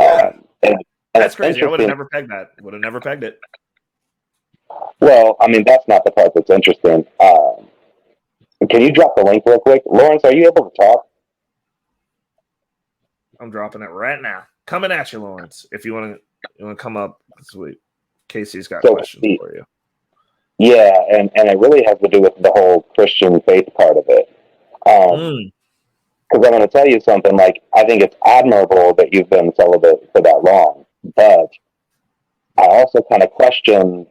Yeah, And, and that's it's crazy. I would have interesting. never pegged that. Would have never pegged it. Well, I mean, that's not the part that's interesting. Can you drop the link real quick? Lawrence, are you able to talk? I'm dropping it right now. Coming at you, Lawrence. If you want to come up, sweet. Casey's got So, questions for you. yeah, and it really has to do with the whole Christian faith part of it. Because I'm going to tell you something, like, I think it's admirable that you've been celibate for that long, but I also kind of question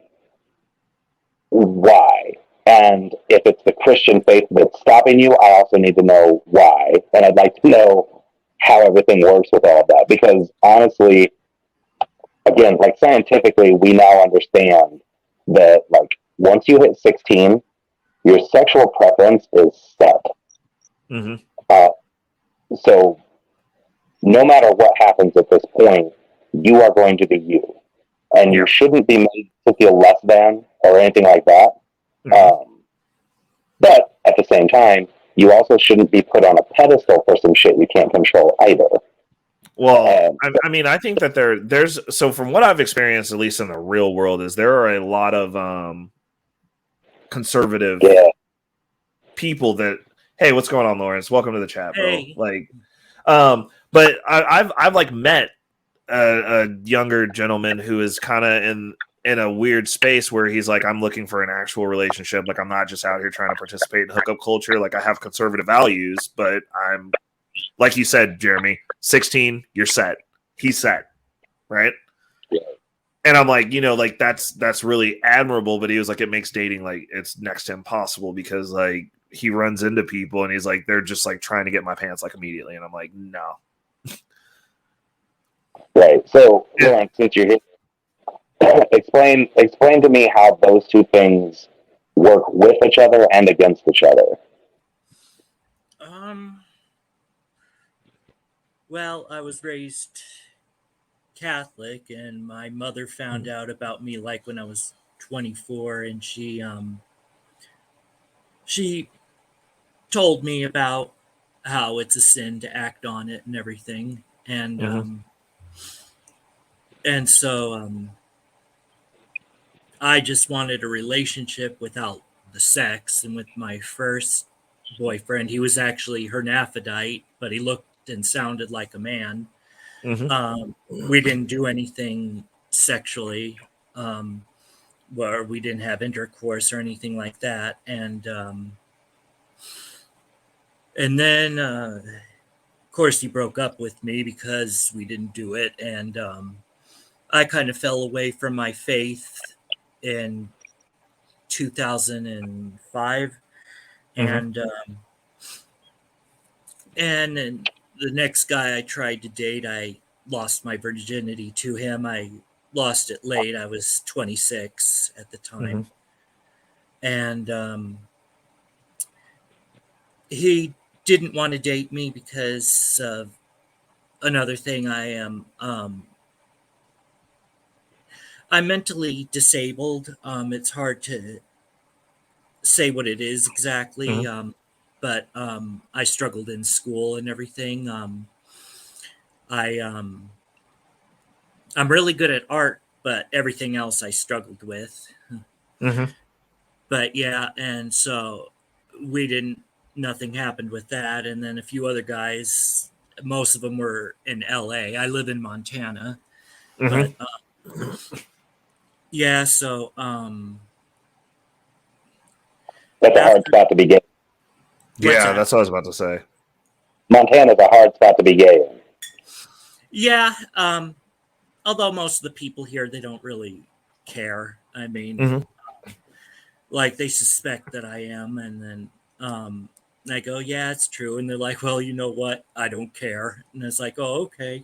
why. And if it's the Christian faith that's stopping you, I also need to know why. And I'd like to know how everything works with all of that. Because honestly, again, like scientifically, we now understand that, like, once you hit 16, your sexual preference is set. Mm-hmm. So no matter what happens at this point, you are going to be you. And you shouldn't be made to feel less than or anything like that. Mm-hmm. But at the same time, you also shouldn't be put on a pedestal for some shit you can't control either. Well, I mean, I think that there's so from what I've experienced, at least in the real world, is there are a lot of conservative people that, hey, what's going on, Lawrence? Welcome to the chat, bro. Hey. Like, but I've like met a younger gentleman who is kind of in a weird space where he's like, I'm looking for an actual relationship. Like, I'm not just out here trying to participate in hookup culture. Like, I have conservative values, but I'm, like you said, Jeremy, 16, you're set. He's set, right? Yeah. And I'm like, like that's really admirable. But he was like, it makes dating like it's next to impossible because like he runs into people and he's like, they're just like trying to get my pants like immediately. And I'm like, no. Right. So, Lawrence, since you're here, explain to me how those two things work with each other and against each other. Well, I was raised Catholic, and my mother found out about me like when I was 24, and she told me about how it's a sin to act on it and everything, and and so I just wanted a relationship without the sex. And with my first boyfriend, he was actually hermaphrodite, but he looked and sounded like a man. We didn't do anything sexually, where we didn't have intercourse or anything like that. And then, of course, he broke up with me because we didn't do it. And I kind of fell away from my faith in 2005. And the next guy I tried to date, I lost my virginity to him. I lost it late. I was 26 at the time. And he didn't want to date me because of another thing. I'm mentally disabled. It's hard to say what it is exactly. But I struggled in school and everything. I'm really good at art, but everything else I struggled with. But yeah, and so nothing happened with that. And then a few other guys, most of them were in LA. I live in Montana. But yeah, so that's a hard spot to be gay. Yeah, that's what I was about to say. Montana's a hard spot to be gay in. Yeah, although most of the people here, they don't really care. I mean, like they suspect that I am, and then I go, yeah, it's true. And they're like, well, you know what? I don't care. And it's like, oh, okay.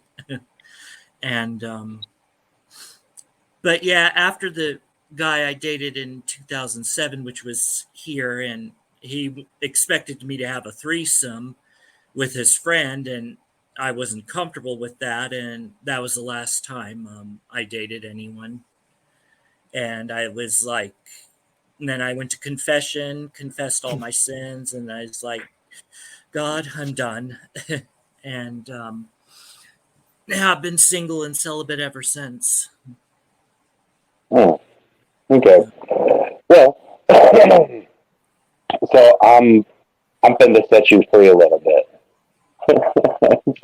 And but yeah, after the guy I dated in 2007, which was here, and he expected me to have a threesome with his friend, and I wasn't comfortable with that, and that was the last time I dated anyone. And I was like, and then I went to confession, confessed all my sins, and I was like, God, I'm done. And Yeah, I've been single and celibate ever since. Oh, okay. Well, so I'm going to set you free a little bit.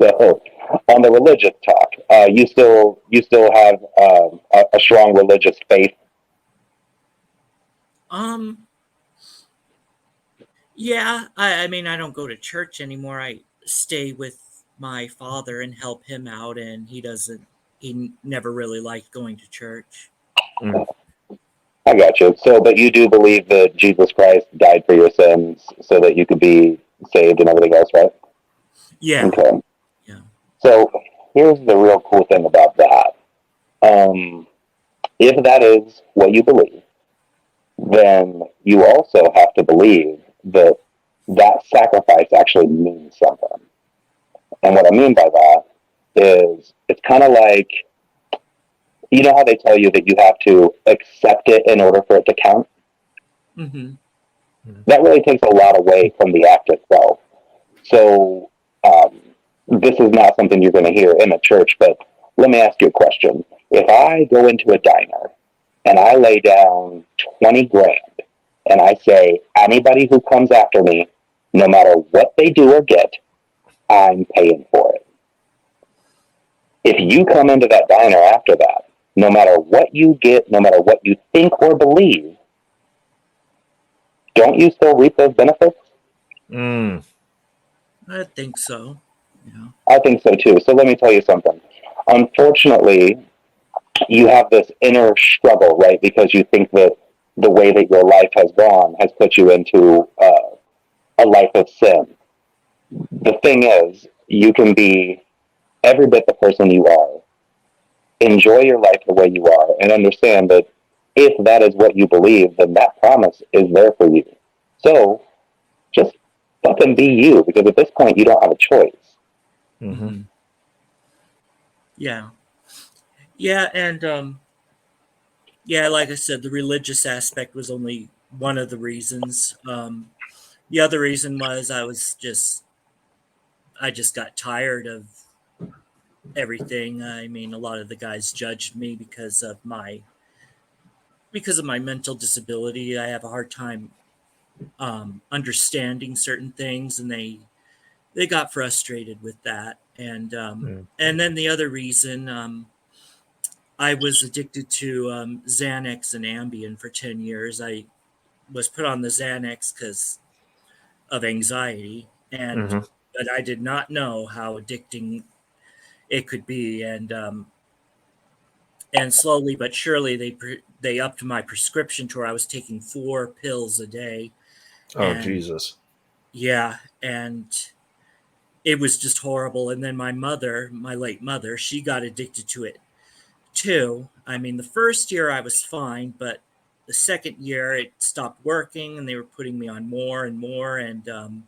So, on the religious talk, you still have a strong religious faith. Um, yeah, I mean, I don't go to church anymore. I stay with my father and help him out, and he never really liked going to church. Mm. I got you. So, but you do believe that Jesus Christ died for your sins so that you could be saved and everything else, right? Yeah, Okay. yeah. So, here's the real cool thing about that. Um, if that is what you believe, then you also have to believe that that sacrifice actually means something. And what I mean by that is it's kind of like, you know how they tell you that you have to accept it in order for it to count? Mm-hmm. That really takes a lot away from the act itself. So, this is not something you're going to hear in a church, but let me ask you a question. If I go into a diner and I lay down 20 grand and I say, anybody who comes after me, no matter what they do or get, I'm paying for it. If you come into that diner after that, no matter what you get, no matter what you think or believe, don't you still reap those benefits? Mm. I think so. Yeah. I think so too. So let me tell you something. Unfortunately, you have this inner struggle, right? Because you think that the way that your life has gone has put you into a life of sin. The thing is, you can be every bit the person you are, enjoy your life the way you are, and understand that if that is what you believe, then that promise is there for you. So just fucking be you, because at this point you don't have a choice. Mm-hmm. Mm-hmm. Yeah. Yeah, and yeah, like I said, the religious aspect was only one of the reasons. The other reason was I just got tired of everything. I mean, a lot of the guys judged me because of my mental disability. I have a hard time understanding certain things, and they got frustrated with that. And then the other reason, I was addicted to Xanax and Ambien for 10 years. I was put on the Xanax because of anxiety, and Mm-hmm. but I did not know how addicting it could be. And slowly but surely they upped my prescription to where I was taking 4 pills a day, Oh, and Jesus. yeah, and it was just horrible. And then my late mother, she got addicted to it too. I mean, the first year I was fine, but the second year it stopped working, and they were putting me on more and more, and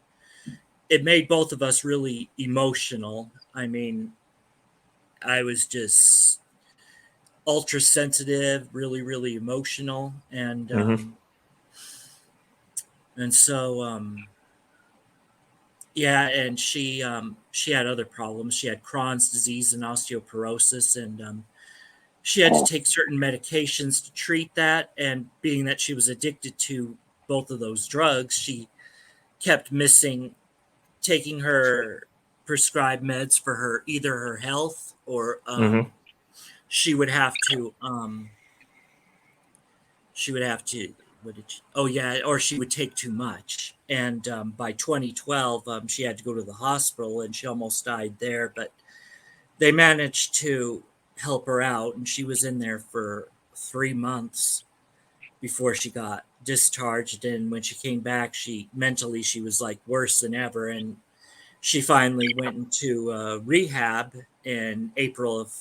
it made both of us really emotional. I mean, I was just ultra sensitive, really, really emotional, Mm-hmm. and so yeah, and she had other problems. She had Crohn's disease and osteoporosis, and she had to take certain medications to treat that. And being that she was addicted to both of those drugs, she kept missing taking her prescribed meds for her either her health or Mm-hmm. she would have to she would have to what did she, oh yeah, or she would take too much. And by 2012 she had to go to the hospital, and she almost died there, but they managed to help her out, and she was in there for 3 months before she got discharged. And when she came back, she was like worse than ever. And she finally went into rehab in April of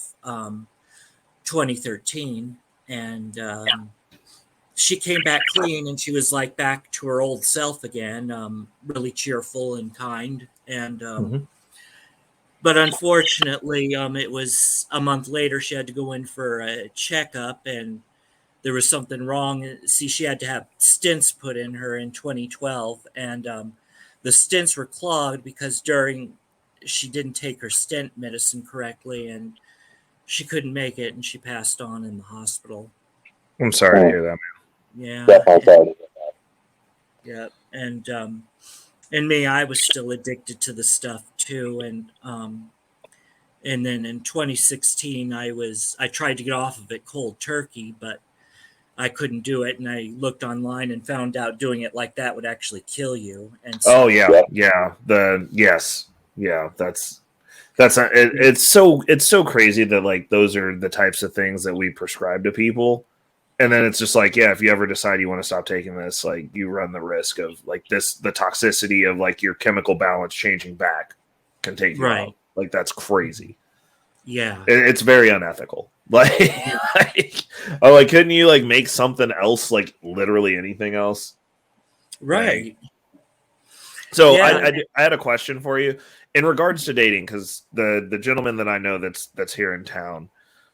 2013, and she came back clean, and she was like back to her old self again, really cheerful and kind. And Mm-hmm. but unfortunately, it was a month later she had to go in for a checkup, and there was something wrong. See, she had to have stents put in her in 2012, and the stents were clogged because during she didn't take her stent medicine correctly, and she couldn't make it, and she passed on in the hospital. I'm sorry to hear that, man. Yeah. Definitely sorry. Yeah. And me, I was still addicted to the stuff too. And then in 2016, I tried to get off of it cold turkey, but I couldn't do it. And I looked online and found out doing it like that would actually kill you. And so, Oh yeah, yeah. It's so crazy that like those are the types of things that we prescribe to people. And then it's just like, yeah, if you ever decide you want to stop taking this, like you run the risk of like the toxicity of like your chemical balance changing back can take you out. Like that's crazy. Yeah. It's very unethical. Like, couldn't you like make something else, like literally anything else? Right. So Yeah. I had a question for you in regards to dating, because the gentleman that I know that's here in town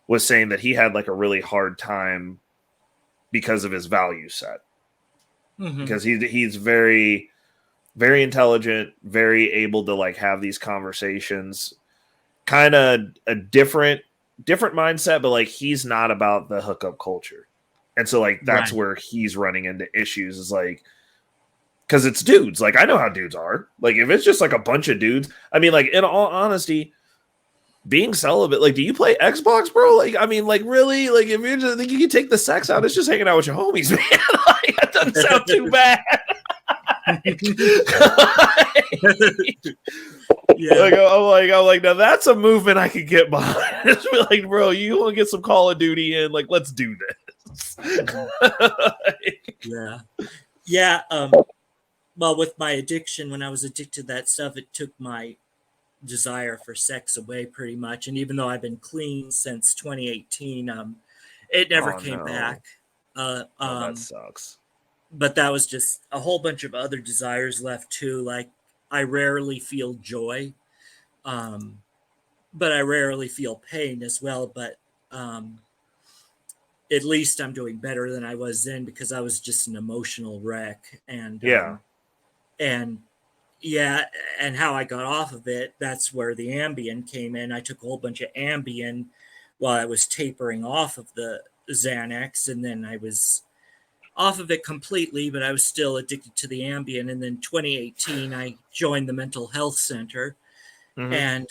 was saying that he had like a really hard time because of his value set. Mm-hmm. Because he's very, very intelligent, very able to like have these conversations, kind of a different mindset, but like he's not about the hookup culture. And so like that's where he's running into issues, is like, because it's dudes. Like I know how dudes are. Like if it's just like a bunch of dudes, I mean, like in all honesty, being celibate, like, do you play Xbox, bro? Like, I mean, like, really? Like, if you just think you can take the sex out, it's just hanging out with your homies, man. Like, that doesn't sound too bad. Yeah. I'm like, now that's a movement I could get behind. Just be like, bro, you want to get some Call of Duty in? Like, let's do this. Yeah. Yeah. Well, with my addiction, when I was addicted to that stuff, it took my desire for sex away pretty much. And even though I've been clean since 2018, it never came back. That sucks. But that was just a whole bunch of other desires left too. Like I rarely feel joy, but I rarely feel pain as well. But at least I'm doing better than I was then, because I was just an emotional wreck. And and how I got off of it, that's where the Ambien came in. I took a whole bunch of Ambien while I was tapering off of the Xanax, and then I was off of it completely, but I was still addicted to the Ambien. And then 2018, I joined the mental health center, and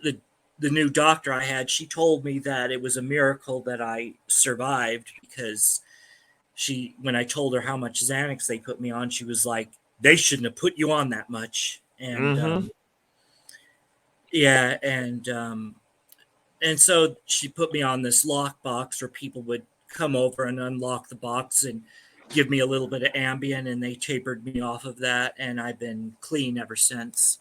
the new doctor I had, she told me that it was a miracle that I survived, because when I told her how much Xanax they put me on, she was like, they shouldn't have put you on that much. And and so she put me on this lockbox where people would come over and unlock the box and give me a little bit of Ambien, and they tapered me off of that, and I've been clean ever since.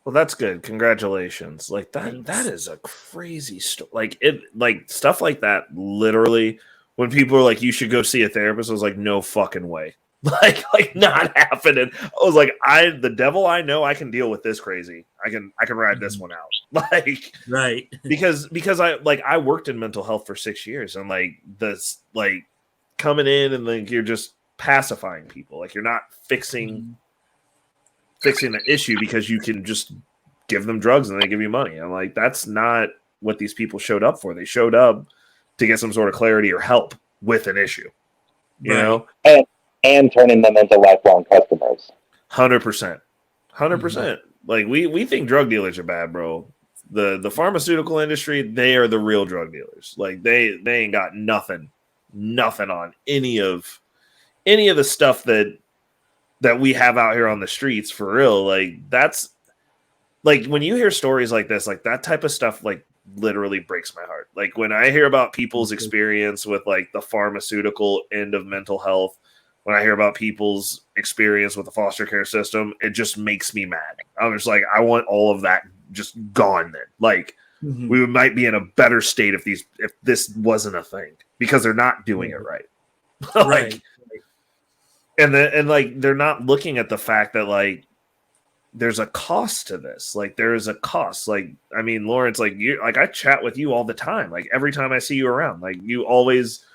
Well, that's good. Congratulations. Like that is a crazy story. Like stuff like that, literally, when people are like, you should go see a therapist, I was like, no fucking way. Like not happening. I was like, the devil I know, I can deal with this crazy. I can ride this one out. Like, right. because I worked in mental health for 6 years, and like this, like coming in and like you're just pacifying people. Like you're not fixing the issue, because you can just give them drugs and they give you money. I'm like, that's not what these people showed up for. They showed up to get some sort of clarity or help with an issue, you know? And turning them into lifelong customers. 100%. Like we think drug dealers are bad, bro. The pharmaceutical industry, they are the real drug dealers. Like they ain't got nothing on any of the stuff that we have out here on the streets, for real. Like that's like, when you hear stories like this, like that type of stuff, like literally breaks my heart. Like when I hear about people's experience with like the pharmaceutical end of mental health, when I hear about people's experience with the foster care system, it just makes me mad. I'm just like, I want all of that just gone then. Like we might be in a better state if this wasn't a thing, because they're not doing it right. Right. And like they're not looking at the fact that like there's a cost to this. Like there is a cost. Like, I mean, Lawrence, like I chat with you all the time. Like every time I see you around, like you always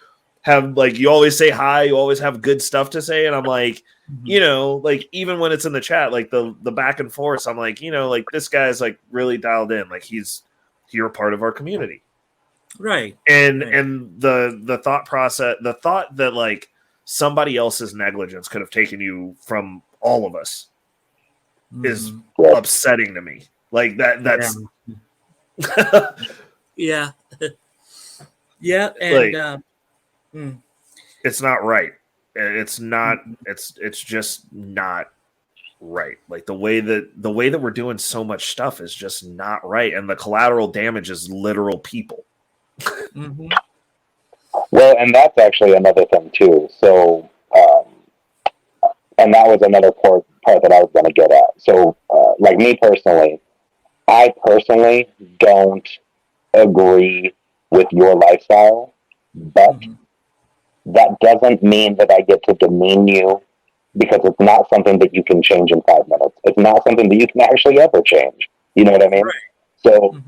have like, you always say hi, you always have good stuff to say, and I'm like, you know, like even when it's in the chat, like the back and forth, I'm like, you know, like this guy's like really dialed in, like you're a part of our community, right? and Right. and the thought process, the thought that like somebody else's negligence could have taken you from all of us is upsetting to me. Like that's yeah. Yeah, like and it's not right. It's not. It's just not right. Like the way that we're doing so much stuff is just not right, and the collateral damage is literal people. Well, and that's actually another thing too. So, and that was another part that I was going to get at. So, like me personally, I personally don't agree with your lifestyle, but that doesn't mean that I get to demean you, because it's not something that you can change in 5 minutes. It's not something that you can actually ever change. You know what I mean? Right. So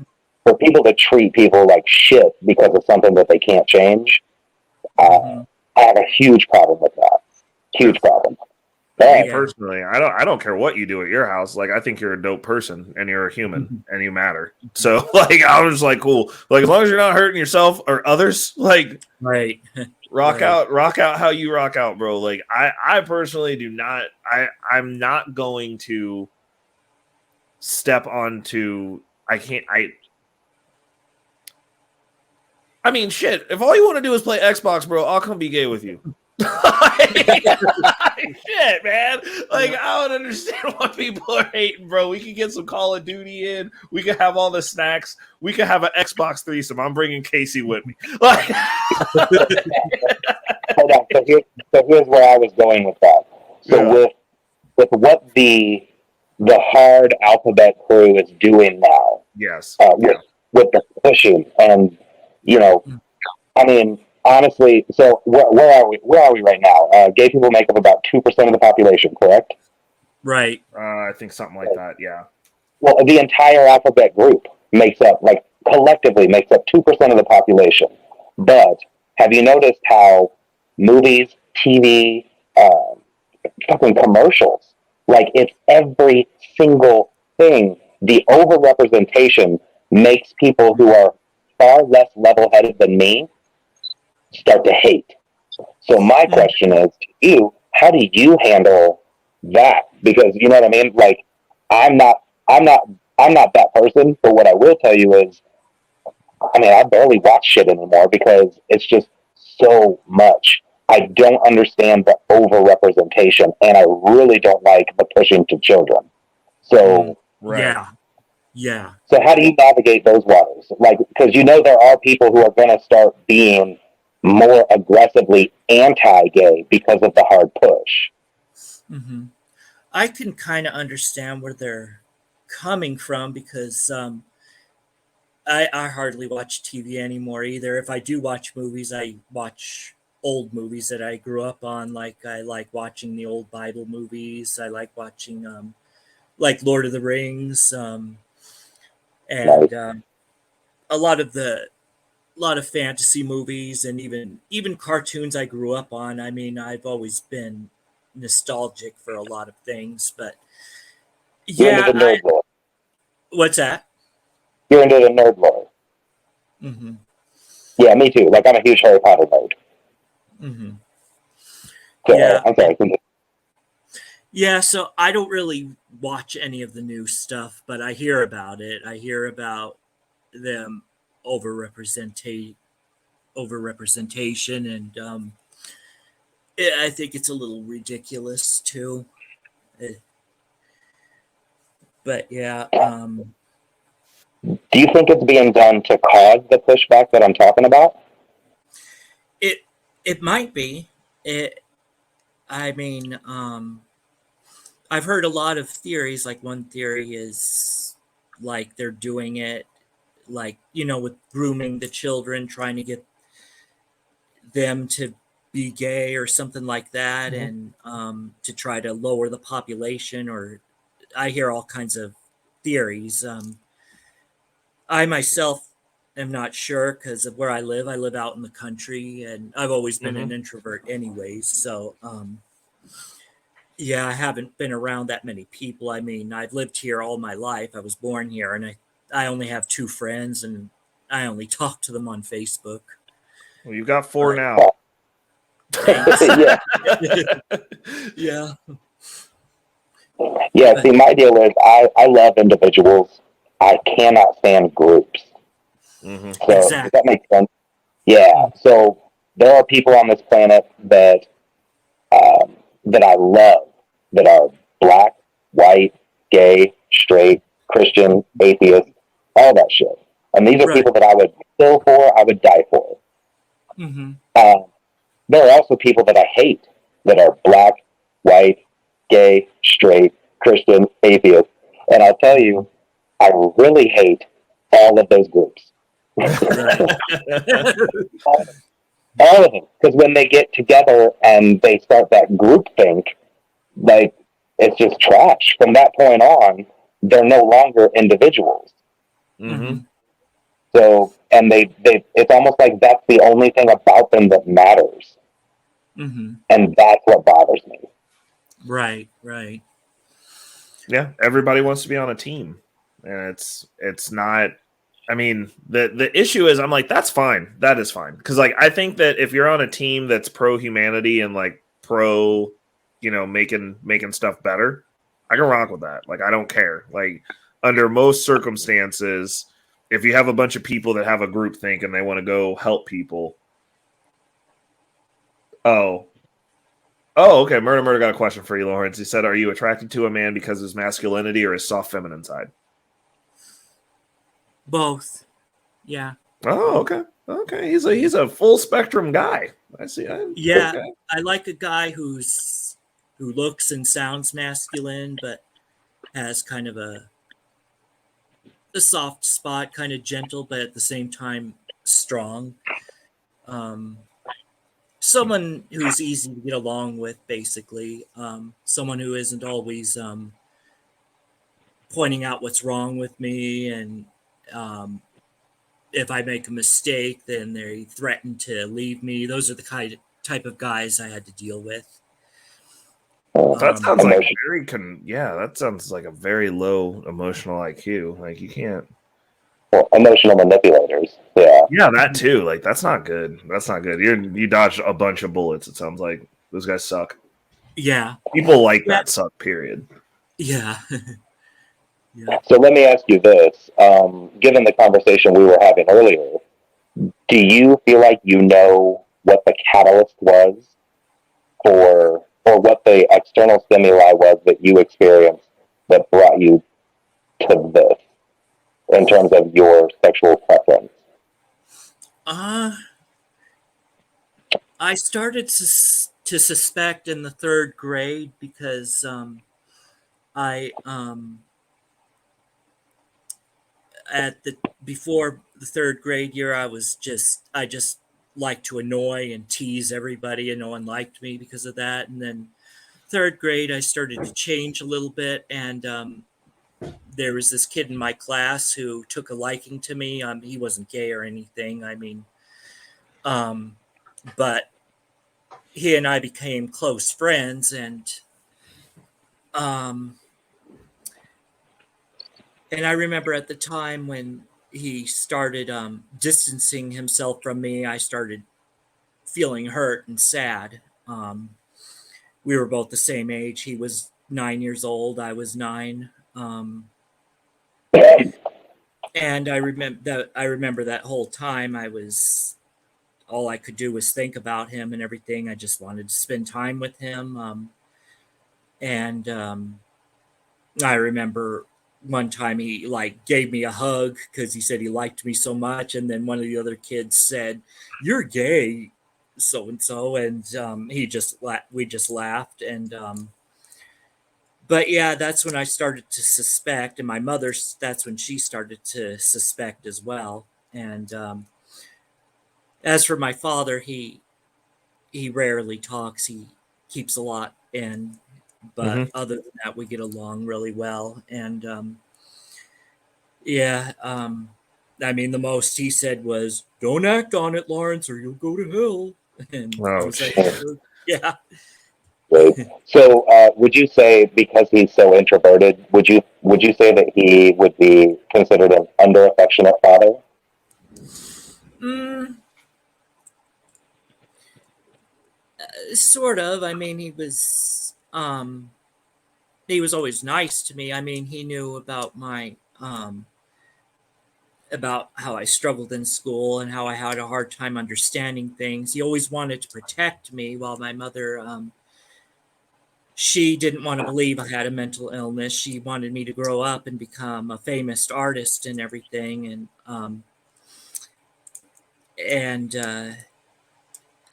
for people to treat people like shit because of something that they can't change, I have a huge problem with that. Huge problem. Me personally, I don't care what you do at your house. Like, I think you're a dope person and you're a human and you matter. So like, I was like, cool. Like, as long as you're not hurting yourself or others, like, right. rock out how you rock out, bro. Like, I personally do not. I'm not going to step onto. I mean, shit. If all you want to do is play Xbox, bro, I'll come be gay with you. Shit, man. Like, I don't understand why people are hating, bro. We could get some Call of Duty in. We could have all the snacks. We could have an Xbox threesome. I'm bringing Casey with me. Like, hold on. So here's where I was going with that. So with what the hard alphabet crew is doing now, with the pushing, and you know, I mean, honestly, so where are we? Where are we right now? Gay people make up about 2% of the population, correct? Right. I think something like that. Yeah. Well, the entire alphabet group makes up, like, collectively makes up 2% of the population. But have you noticed how movies, TV, fucking commercials, like, it's every single thing. The overrepresentation makes people who are far less level-headed than me start to hate. So my question is to you, how do you handle that? Because you know what I mean? Like, I'm not that person, but what I will tell you is, I mean, I barely watch shit anymore because it's just so much. I don't understand the overrepresentation, and I really don't like the pushing to children. So, yeah. So how do you navigate those waters? Like, because you know there are people who are going to start being more aggressively anti-gay because of the hard push. I can kind of understand where they're coming from, because I hardly watch TV anymore either. If I do watch movies, I watch old movies that I grew up on. Like, I like watching the old Bible movies. I like watching like Lord of the Rings, and a lot of fantasy movies, and even cartoons I grew up on. I mean, I've always been nostalgic for a lot of things, but You're into the nerd lore. What's that? You're into the nerd lore. Yeah, me too. Like, I'm a huge Harry Potter nerd. So, I'm sorry. Yeah, so I don't really watch any of the new stuff, but I hear about it. I hear about them overrepresentation, and I think it's a little ridiculous too. But yeah. Do you think it's being done to cause the pushback that I'm talking about? It might be. I mean, I've heard a lot of theories. Like, one theory is like they're doing it, like, with grooming the children, trying to get them to be gay or something like that, and to try to lower the population. Or I hear all kinds of theories. I myself am not sure because of where I live out in the country, and I've always been an Mhm. introvert anyways. So, yeah, I haven't been around that many people. I mean, I've lived here all my life. I was born here, and I only have two friends, and I only talk to them on Facebook. Well, you've got 4 But now. thanks. Yeah. Yeah. Yeah. But See, my deal is I love individuals. I cannot stand groups. Hmm. So does exactly. that make sense? Yeah. Mhm. So there are people on this planet that I love that are black, white, gay, straight, Christian, atheist, all that shit. And these are Right. people that I would kill for, I would die for. Hmm. Um, there are also people that I hate that are black, white, gay, straight, Christian, atheist. And I'll tell you, I really hate all of those groups. Right. All of them. Because when they get together and they start that group think, like, it's just trash. From that point on, they're no longer individuals. Hmm. Hmm. So, and it's almost like that's the only thing about them that matters. Hmm. And that's what bothers me. Right. Right. Yeah, everybody wants to be on a team, and it's not. I mean, the issue is, I'm like, that's fine, that is fine, because like I think that if you're on a team that's pro humanity and like pro, making stuff better, I can rock with that. Like I don't care. Like under most circumstances, if you have a bunch of people that have a group think and they want to go help people, oh, oh, okay. Murder got a question for you, Lawrence. He said, "Are you attracted to a man because of his masculinity or his soft feminine side?" Both. Yeah. Oh, okay. Okay. He's a full spectrum guy. I see. Yeah. Okay. I like a guy who looks and sounds masculine, but has kind of a soft spot, kind of gentle, but at the same time strong. Um, Someone who's easy to get along with, basically. Someone who isn't always pointing out what's wrong with me, and um, if I make a mistake, then they threaten to leave me. Those are the type of guys I had to deal with. That Um, sounds like Emotion, yeah, that sounds like a very low emotional IQ. Like you can't. well, emotional manipulators. Yeah. Yeah, that too. Like that's not good. That's not good. You dodged a bunch of bullets. It sounds like those guys suck. yeah, People like yeah, that suck. Period. yeah, yeah. So let me ask you this. Given the conversation we were having earlier, do you feel like you know what the catalyst was or what the external stimuli was that you experienced that brought you to this in terms of your sexual preference? Uh, I started to suspect in the third grade because I at the before the third grade year I just liked to annoy and tease everybody, and no one liked me because of that. And then third grade I started to change a little bit, and there was this kid in my class who took a liking to me. He wasn't gay or anything. I mean, um, but he and I became close friends, um, and I remember at the time when he started distancing himself from me, I started feeling hurt and sad. Um, we were both the same age. He was 9 years old. I was nine. And I remember that whole time I was all I could do was think about him and everything. I just wanted to spend time with him. And I remember one time he like gave me a hug because he said he liked me so much, and then one of the other kids said, "You're gay, so and so," and we just laughed, and but yeah, that's when I started to suspect, and my mother, that's when she started to suspect as well. And as for my father, he rarely talks. He keeps a lot in, but Hmm. other than that, we get along really well. And yeah, I mean, the most he said was, "Don't act on it, Lawrence, or you'll go to hell." And I Oh, was like, shit. "Yeah." Right. So, would you say because he's so introverted, would you say that he would be considered an under affectionate father? Mm, sort of. I mean, he was always nice to me. I mean, he knew about my about how I struggled in school and how I had a hard time understanding things. He always wanted to protect me, while my mother, she didn't want to believe I had a mental illness. She wanted me to grow up and become a famous artist and everything, and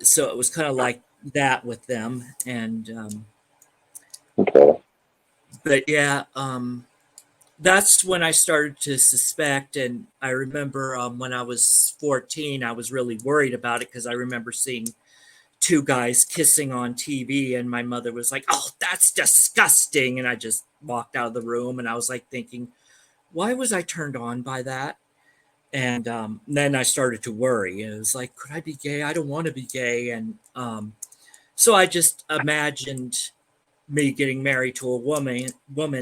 so it was kind of like that with them. And Okay. but yeah, that's when I started to suspect. And I remember when I was 14, I was really worried about it because I remember seeing two guys kissing on TV, and my mother was like, "Oh, that's disgusting." And I just walked out of the room, and I was like thinking, why was I turned on by that? And then I started to worry. It was like, could I be gay? I don't want to be gay. And so I just imagined me getting married to a woman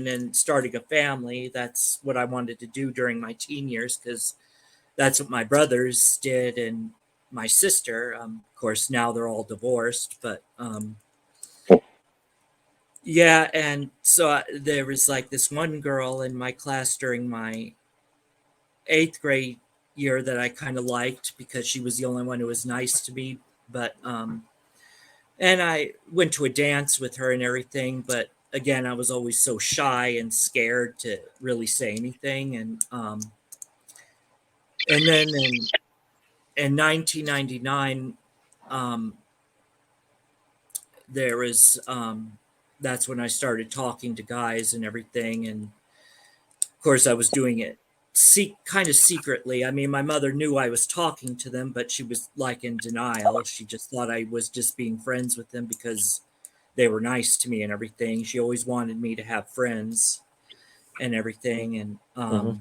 and starting a family. That's what I wanted to do during my teen years, because that's what my brothers did, and my sister. Of course, now they're all divorced, but yeah. And so there was like this one girl in my class during my eighth grade year that I kind of liked because she was the only one who was nice to me. But and I went to a dance with her and everything, but again, I was always so shy and scared to really say anything. And then in 1999, um, there was that's when I started talking to guys and everything. And of course, I was doing it kind of secretly. I mean, my mother knew I was talking to them, but she was like in denial. She just thought I was just being friends with them because they were nice to me and everything. She always wanted me to have friends and everything. Mhm.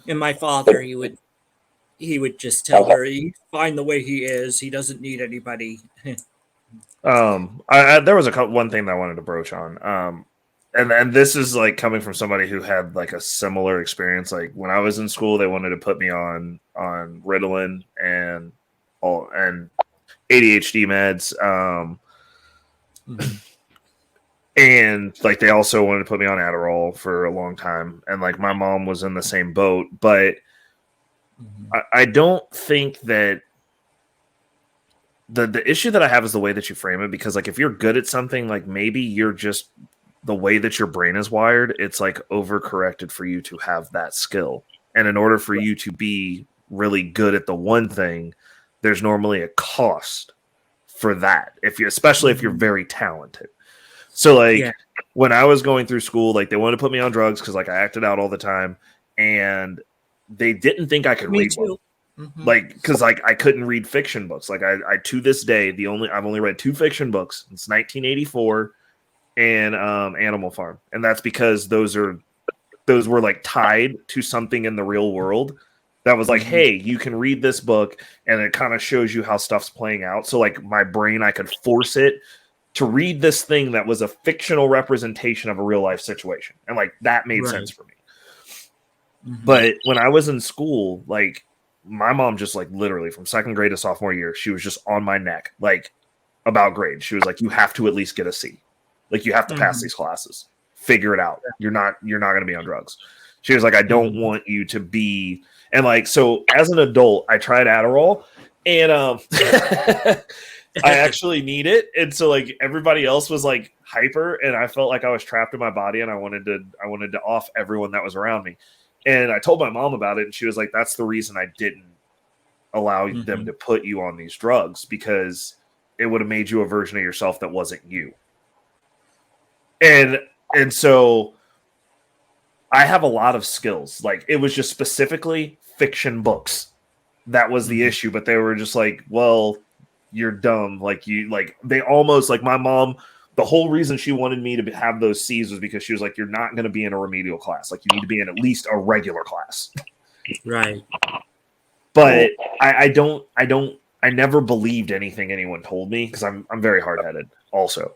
And my But father, he would just I tell was, her, he's fine the way he is. He doesn't need anybody. There was one thing that I wanted to broach on. And this is like coming from somebody who had like a similar experience. Like when I was in school, they wanted to put me on Ritalin and ADHD meds. Mhm. And like they also wanted to put me on Adderall for a long time. And like my mom was in the same boat, but Mhm. I don't think that the issue that I have is the way that you frame it, because like if you're good at something, like maybe you're just the way that your brain is wired, it's like overcorrected for you to have that skill. And in order for you to be really good at the one thing, there's normally a cost for that. If you especially if you're Mhm. very talented. So like Yeah, when I was going through school, like they wanted to put me on drugs because like I acted out all the time, and they didn't think I could me read well. too. Hmm. Like because like I couldn't read fiction books. Like I to this day I've only read two fiction books. It's 1984 and Animal Farm, and that's because those were like tied to something in the real world that was like, Hmm. hey, you can read this book, and it kind of shows you how stuff's playing out. So like my brain, I could force it to read this thing that was a fictional representation of a real life situation, and like that made sense Right. for me. Hmm. But when I was in school, like my mom just like literally from second grade to sophomore year, she was just on my neck, like about grades. She was like, you have to at least get a C. Like you have to pass Hmm. these classes. Figure it out. You're not gonna be on drugs. She was like, I don't Hmm. want you to be, and like so as an adult, I tried Adderall, and I actually need it. And so like everybody else was like hyper, and I felt like I was trapped in my body, and I wanted to off everyone that was around me. And I told my mom about it, and she was like, that's the reason I didn't allow them Hmm. to put you on these drugs, because it would have made you a version of yourself that wasn't you. And so I have a lot of skills. Like it was just specifically fiction books. That was the Hmm. issue, but they were just like, well, you're dumb. Like you like they almost like my mom, the whole reason she wanted me to have those C's was because she was like, you're not going to be in a remedial class. Like you need to be in at least a regular class. Right. But I never believed anything anyone told me because I'm very hard headed also.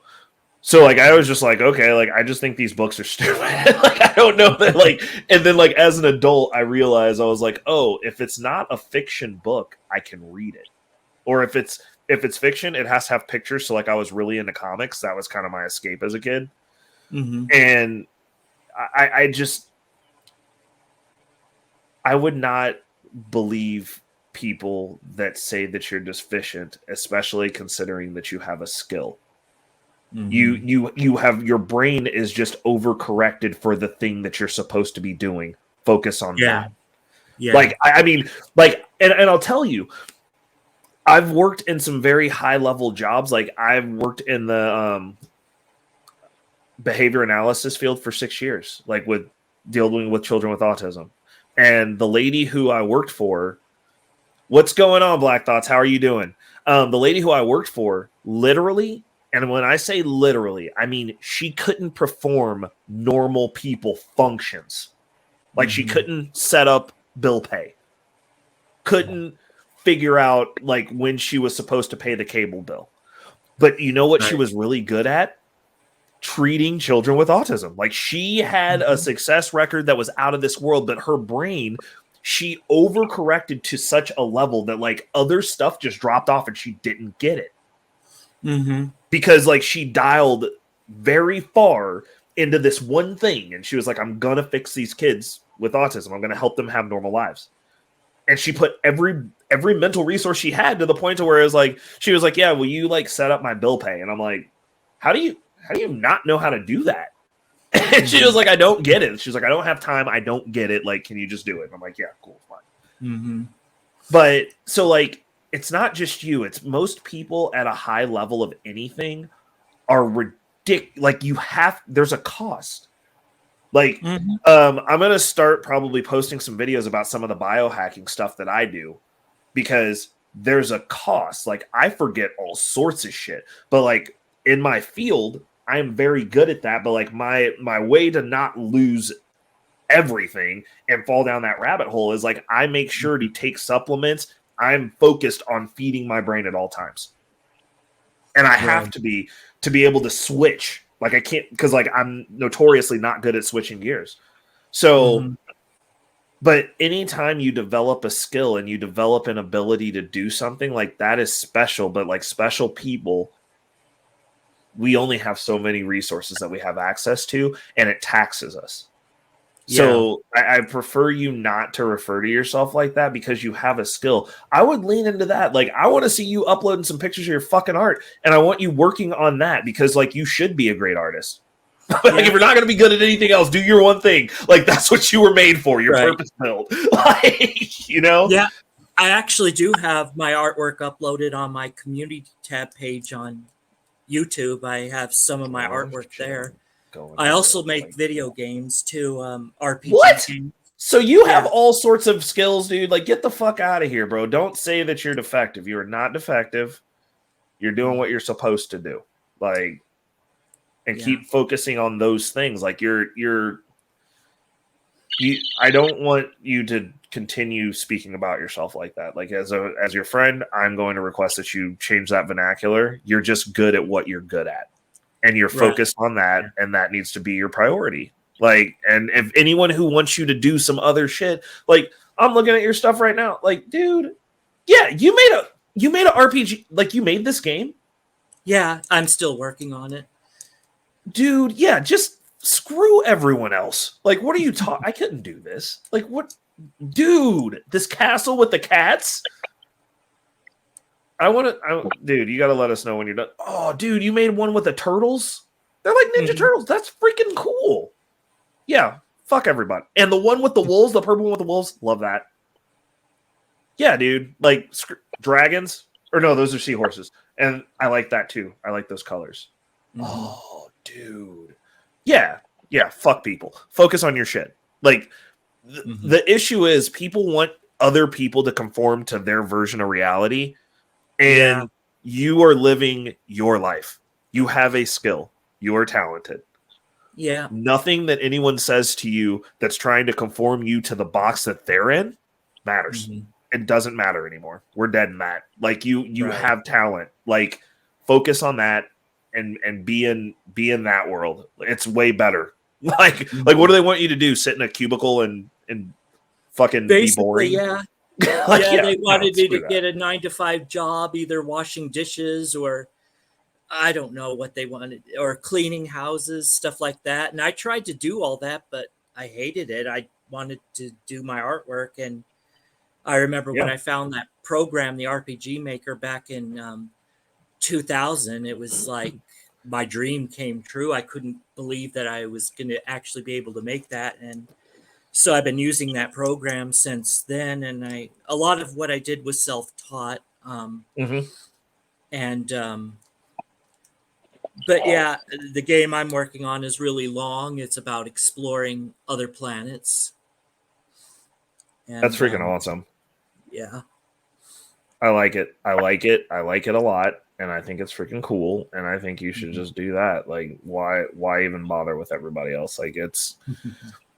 So like I was just like, okay, like I just think these books are stupid. Like I don't know that like, and then like as an adult, I realized I was like, oh, if it's not a fiction book, I can read it. Or if it's fiction, it has to have pictures. So like I was really into comics. That was kind of my escape as a kid. Mm-hmm. And I would not believe people that say that you're deficient, especially considering that you have a skill. Mm-hmm. You have your brain is just overcorrected for the thing that you're supposed to be doing. Focus on that. Yeah. Like I mean, like, and I'll tell you, I've worked in some very high level jobs. Like I've worked in the behavior analysis field for 6 years, like with dealing with children with autism. And the lady who I worked for, what's going on, Black Thoughts? How are you doing? The lady who I worked for, literally, and when I say literally, I mean she couldn't perform normal people functions. Like she couldn't set up bill pay, couldn't figure out like when she was supposed to pay the cable bill. But you know what she was really good at? Treating children with autism. Like she had a success record that was out of this world, but her brain, she overcorrected to such a level that like other stuff just dropped off and she didn't get it. Because like she dialed very far into this one thing and she was like, I'm gonna fix these kids with autism. I'm gonna help them have normal lives. And she put every mental resource she had to the point to where it was like, she was like, yeah, will you like set up my bill pay? And I'm like, how do you not know how to do that? And she was like, I don't get it. She's like, I don't have time. I don't get it. Like, can you just do it? And I'm like, yeah, cool, fine. But so like, it's not just you. It's most people at a high level of anything are ridiculous. Like there's a cost. Like, I'm going to start probably posting some videos about some of the biohacking stuff that I do because there's a cost. Like I forget all sorts of shit, but like in my field, I am very good at that. But like my way to not lose everything and fall down that rabbit hole is like, I make sure to take supplements. I'm focused on feeding my brain at all times. And I have to be able to switch. Like I can't, because like I'm notoriously not good at switching gears. So, but anytime you develop a skill and you develop an ability to do something like that is special, but like special people, we only have so many resources that we have access to and it taxes us. So I prefer you not to refer to yourself like that because you have a skill. I would lean into that. Like, I want to see you uploading some pictures of your fucking art, and I want you working on that because, like, you should be a great artist. Like, if you're not going to be good at anything else, do your one thing. Like, that's what you were made for. Your purpose built. Like, you know? Yeah, I actually do have my artwork uploaded on my community tab page on YouTube. I have some of my artwork there. I also make video games too, RPG games. So you have all sorts of skills, dude. Like, get the fuck out of here, bro. Don't say that you're defective. You are not defective. You're doing what you're supposed to do. Like, and keep focusing on those things. Like, I don't want you to continue speaking about yourself like that. Like, as your friend, I'm going to request that you change that vernacular. You're just good at what you're good at. And you're focused on that, and that needs to be your priority. Like, and if anyone who wants you to do some other shit, like, I'm looking at your stuff right now. Like, dude, yeah, you made an RPG. Like, you made this game. Yeah, I'm still working on it, dude. Yeah, just screw everyone else. Like, what are you talking? I couldn't do this. Like, what, dude? This castle with the cats. Dude, you got to let us know when you're done. Oh, dude, you made one with the turtles? They're like Ninja Turtles. That's freaking cool. Yeah, fuck everybody. And the one with the wolves, the purple one with the wolves, love that. Yeah, dude. Like, dragons. Or no, those are seahorses. And I like that too. I like those colors. Oh, dude. Yeah, fuck people. Focus on your shit. Like, the issue is people want other people to conform to their version of reality. And you are living your life. You have a skill. You are talented. Yeah. Nothing that anyone says to you that's trying to conform you to the box that they're in matters. Mhm. It doesn't matter anymore. We're dead in that. Like you Right. have talent. Like focus on that and be in that world. It's way better. Like what do they want you to do? Sit in a cubicle and fucking Basically, be boring? yeah. Like, Yeah, they wanted me to screw get that. a 9 to 5 job, either washing dishes or I don't know what they wanted, or cleaning houses, stuff like that. And I tried to do all that, but I hated it. I wanted to do my artwork. And I remember when Yeah. I found that program, the RPG Maker, back in 2000, it was like my dream came true. I couldn't believe that I was going to actually be able to make that. And so I've been using that program since then. And a lot of what I did was self-taught. Mm-hmm. And But yeah, the game I'm working on is really long. It's about exploring other planets. That's And freaking awesome. yeah. I like it. I like it. I like it a lot. And I think it's freaking cool. And I think you should just do that. Like, why even bother with everybody else? Like, it's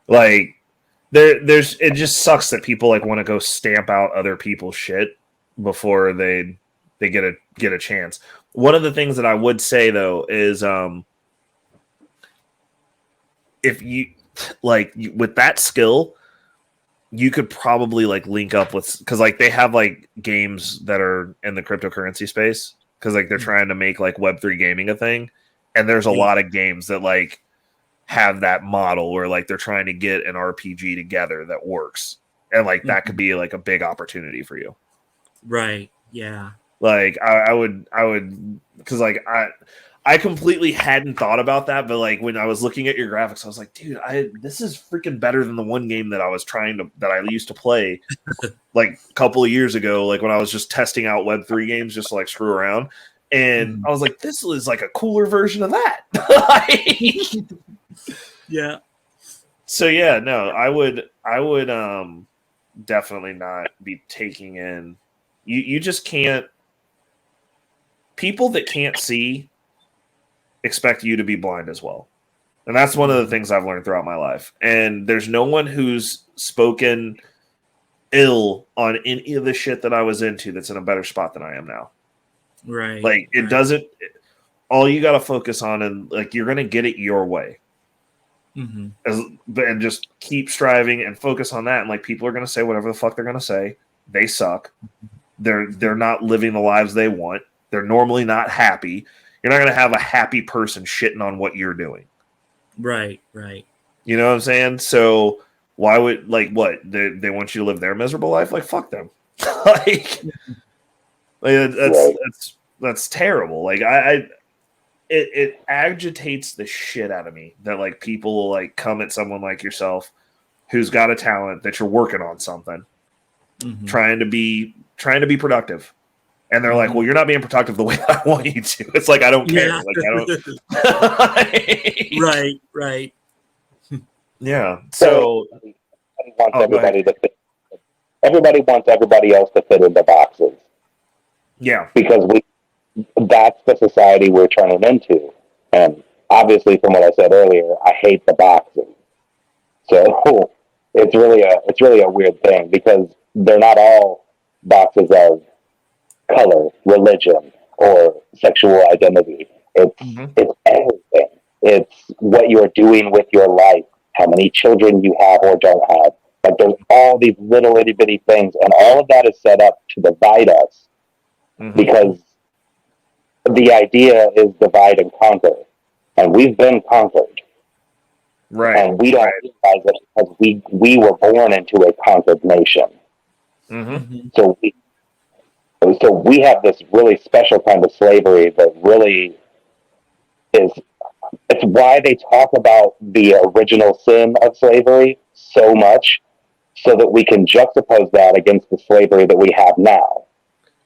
like there's it just sucks that people like want to go stamp out other people's shit before they get a chance. One of the things that I would say though is if you with that skill, you could probably like link up with, because like they have like games that are in the cryptocurrency space, because like they're trying to make like Web3 gaming a thing, and there's a lot of games that like have that model where like they're trying to get an RPG together that works, and like that could be like a big opportunity for you. Right. Yeah. Like I would because like I completely hadn't thought about that, but like when I was looking at your graphics, I was like, dude, this is freaking better than the one game that I used to play like a couple of years ago, like when I was just testing out Web3 games just to like screw around. And I was like, this is like a cooler version of that. Yeah. So yeah, no, I would definitely not be taking in. You just can't. People that can't see expect you to be blind as well. And that's one of the things I've learned throughout my life. And there's no one who's spoken ill on any of the shit that I was into that's in a better spot than I am now. Right. Like it doesn't, all you got to focus on, and like you're going to get it your way. And just keep striving and focus on that. And like people are going to say whatever the fuck they're going to say. They suck. They're not living the lives they want. They're normally not happy. You're not going to have a happy person shitting on what you're doing. Right. Right. You know what I'm saying? So why would like what they want you to live their miserable life? Like fuck them. like that's terrible. Like it agitates the shit out of me that like people will like come at someone like yourself who's got a talent that you're working on something, trying to be productive. And they're like, well, you're not being productive the way I want you to. It's like, I don't care. Yeah. Like, I don't. Right. Right. Yeah. So everybody wants everybody else to fit into boxes. Yeah. Because that's the society we're turning into. And obviously, from what I said earlier, I hate the boxes. So it's really a weird thing, because they're not all boxes of color, religion, or sexual identity. It's everything. It's what you're doing with your life, how many children you have or don't have. Like there's all these little itty bitty things, and all of that is set up to divide us, because the idea is divide and conquer, and we've been conquered. Right. And we don't realize it because we were born into a conquered nation. So we have this really special kind of slavery that really is, it's why they talk about the original sin of slavery so much, so that we can juxtapose that against the slavery that we have now.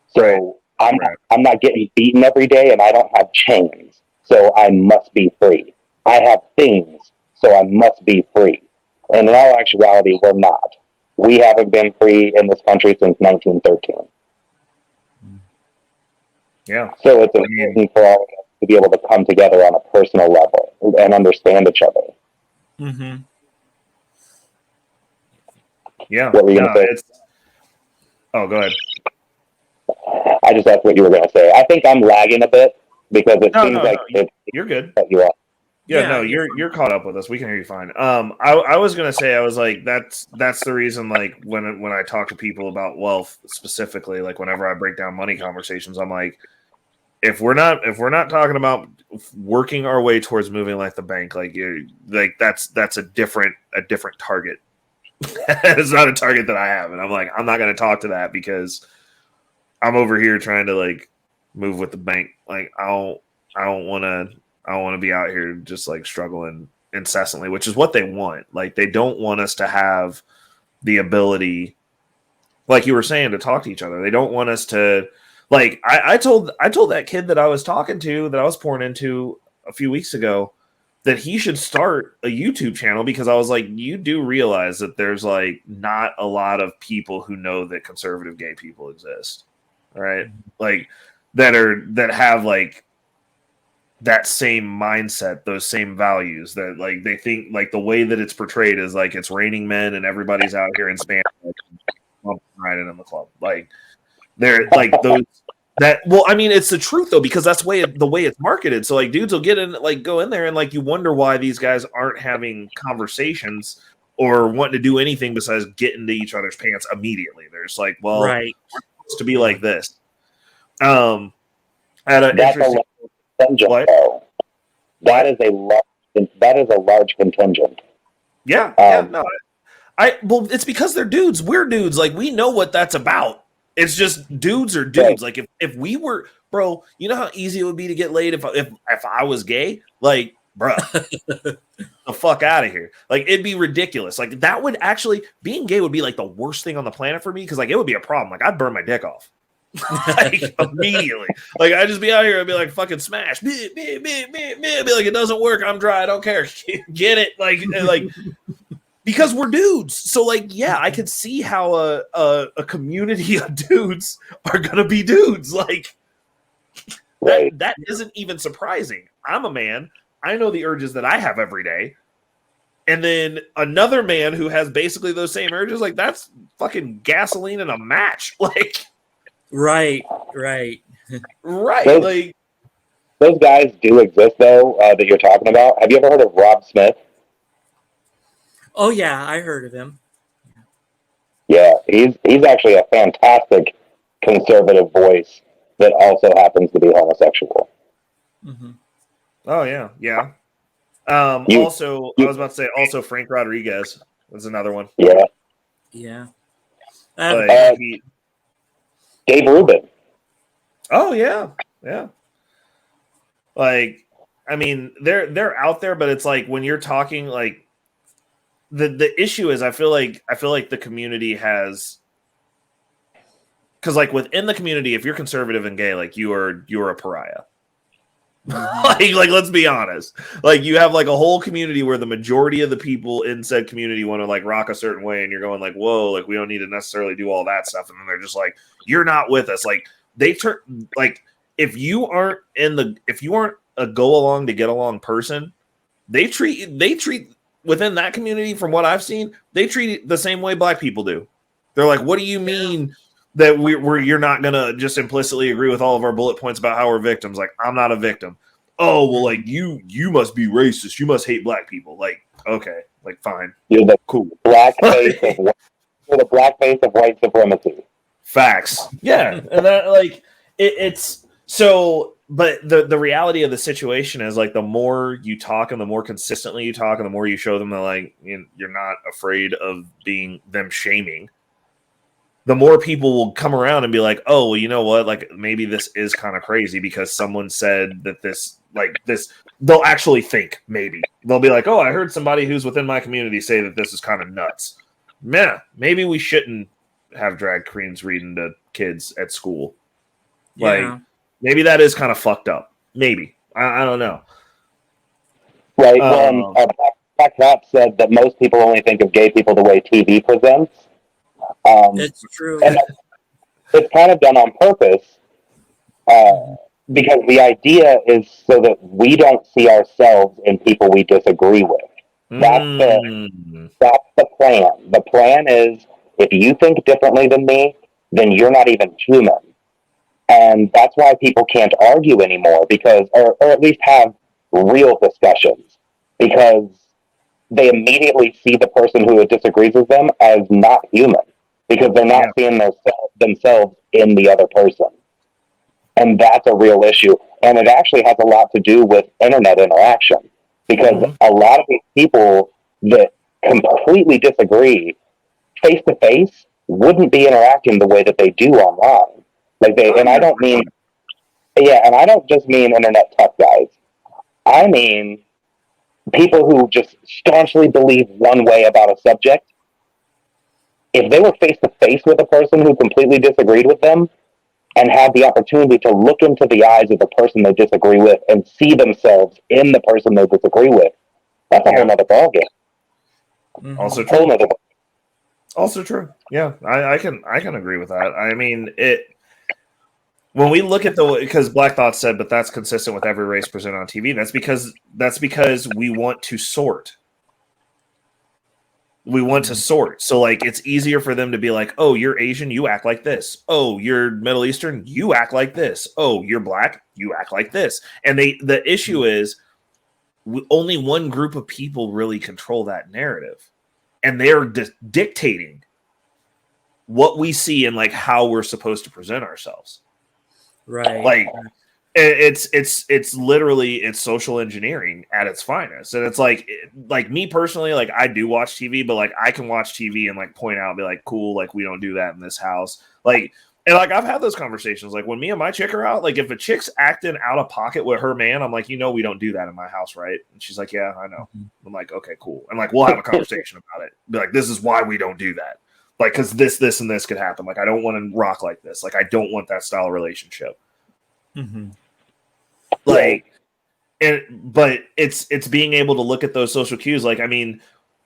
So I'm not getting beaten every day, and I don't have chains, so I must be free. I have things, so I must be free. And in all actuality, we're not. We haven't been free in this country since 1913. Yeah. So it's important for all of us to be able to come together on a personal level and understand each other. Yeah. What were you going to say? Oh, go ahead. I just asked what you were going to say. I think I'm lagging a bit because it seems No, like it's you're good. cut you off. Yeah, Yeah, no, you're caught up with us. We can hear you fine. I was gonna say I was like that's the reason like when I talk to people about wealth specifically, like whenever I break down money conversations, I'm like, if we're not talking about working our way towards moving like the bank, like you're like that's a different target. It's not a target that I have, and I'm like I'm not gonna talk to that because I'm over here trying to like move with the bank. Like I don't want to be out here just like struggling incessantly, which is what they want. Like they don't want us to have the ability, like you were saying, to talk to each other. They don't want us to like I told that kid that I was talking to that I was pouring into a few weeks ago that he should start a YouTube channel because I was like, you do realize that there's like not a lot of people who know that conservative gay people exist. Right? Like that have like that same mindset, those same values that like they think like the way that it's portrayed is like it's raining men and everybody's out here in Spanish riding in the club. Like they're like those that well, I mean it's the truth though, because that's the way it's marketed. So like dudes will get in like go in there and like you wonder why these guys aren't having conversations or wanting to do anything besides get into each other's pants immediately. There's like, well, right. we're supposed to be like this. At an That's interesting a contingent, what? though. That is a large contingent. Yeah, no. Well, it's because they're dudes. We're dudes. Like we know what that's about. It's just dudes are dudes. Right. Like if we were, bro, you know how easy it would be to get laid if I was gay. Like, bro, the fuck out of here. Like it'd be ridiculous. Like that would actually being gay would be like the worst thing on the planet for me because like it would be a problem. Like I'd burn my dick off. Like immediately. Like I'd just be out here and be like fucking smash. Be like it doesn't work. I'm dry. I don't care. Get it? Like because we're dudes. So like yeah, I could see how a community of dudes are gonna be dudes. Like Right. that isn't even surprising. I'm a man. I know the urges that I have every day. And then another man who has basically those same urges, like that's fucking gasoline in a match. Like Right. right. Those guys do exist, though, that you're talking about. Have you ever heard of Rob Smith? Oh yeah, I heard of him. Yeah, he's actually a fantastic conservative voice that also happens to be homosexual. Mm-hmm. Oh yeah. I was about to say also Frank Rodriguez was another one. Yeah. Yeah. Dave Rubin. Oh yeah. Like, I mean, they're out there, but it's like when you're talking, like the issue is, I feel like the community has, because like within the community, if you're conservative and gay, like you're a pariah. like let's be honest. Like you have like a whole community where the majority of the people in said community want to like rock a certain way, and you're going like, whoa, like we don't need to necessarily do all that stuff, and then they're just like, you're not with us. Like they turn like if you aren't a go along to get along person, they treat within that community, from what I've seen, they treat it the same way black people do. They're like, what do you mean that you're not gonna just implicitly agree with all of our bullet points about how we're victims? Like, I'm not a victim. Oh, well, like you must be racist. You must hate black people. Like, okay, like fine. You're the cool. You're the blackface of white supremacy. Facts. Yeah. And that like it's so, but the reality of the situation is like the more you talk and the more consistently you talk and the more you show them that like you're not afraid of being them shaming, the more people will come around and be like, oh, well, you know what? Like maybe this is kind of crazy because someone said that this, they'll actually think maybe. They'll be like, oh, I heard somebody who's within my community say that this is kind of nuts. Yeah, maybe we shouldn't have drag queens reading to kids at school. Yeah. Like, maybe that is kind of fucked up. Maybe. I don't know. Right. Black Cat said that most people only think of gay people the way TV presents. It's true. And it's kind of done on purpose because the idea is so that we don't see ourselves in people we disagree with. That's the plan. The plan is, if you think differently than me, then you're not even human. And that's why people can't argue anymore, because, or at least have real discussions, because they immediately see the person who disagrees with them as not human, because they're not seeing themselves in the other person. And that's a real issue. And it actually has a lot to do with internet interaction, because a lot of these people that completely disagree face to face wouldn't be interacting the way that they do online. Like and I don't mean, and I don't just mean internet tough guys. I mean people who just staunchly believe one way about a subject. If they were face to face with a person who completely disagreed with them and had the opportunity to look into the eyes of the person they disagree with and see themselves in the person they disagree with, that's a whole nother ballgame. Also true. Also true. Yeah, I can agree with that. I mean, when we look at because Black Thought said, but that's consistent with every race presented on TV. That's because we want to sort. We want to sort. So like it's easier for them to be like, oh, you're Asian, you act like this. Oh, you're Middle Eastern, you act like this. Oh, you're black, you act like this. And the issue is only one group of people really control that narrative. And they're dictating what we see and like how we're supposed to present ourselves. Right. Like it's literally it's social engineering at its finest. And it's like me personally, like I do watch TV, but like I can watch TV and like point out and be like, cool, like we don't do that in this house. Like, and like I've had those conversations. Like when me and my chick are out, like if a chick's acting out of pocket with her man, I'm like, we don't do that in my house, right? And she's like, yeah, I know. I'm like, okay, cool. And like we'll have a conversation about it. Be like, this is why we don't do that. Like, because this, and this could happen. Like, I don't want to rock like this. Like, I don't want that style of relationship. Like, but it's being able to look at those social cues. Like, I mean,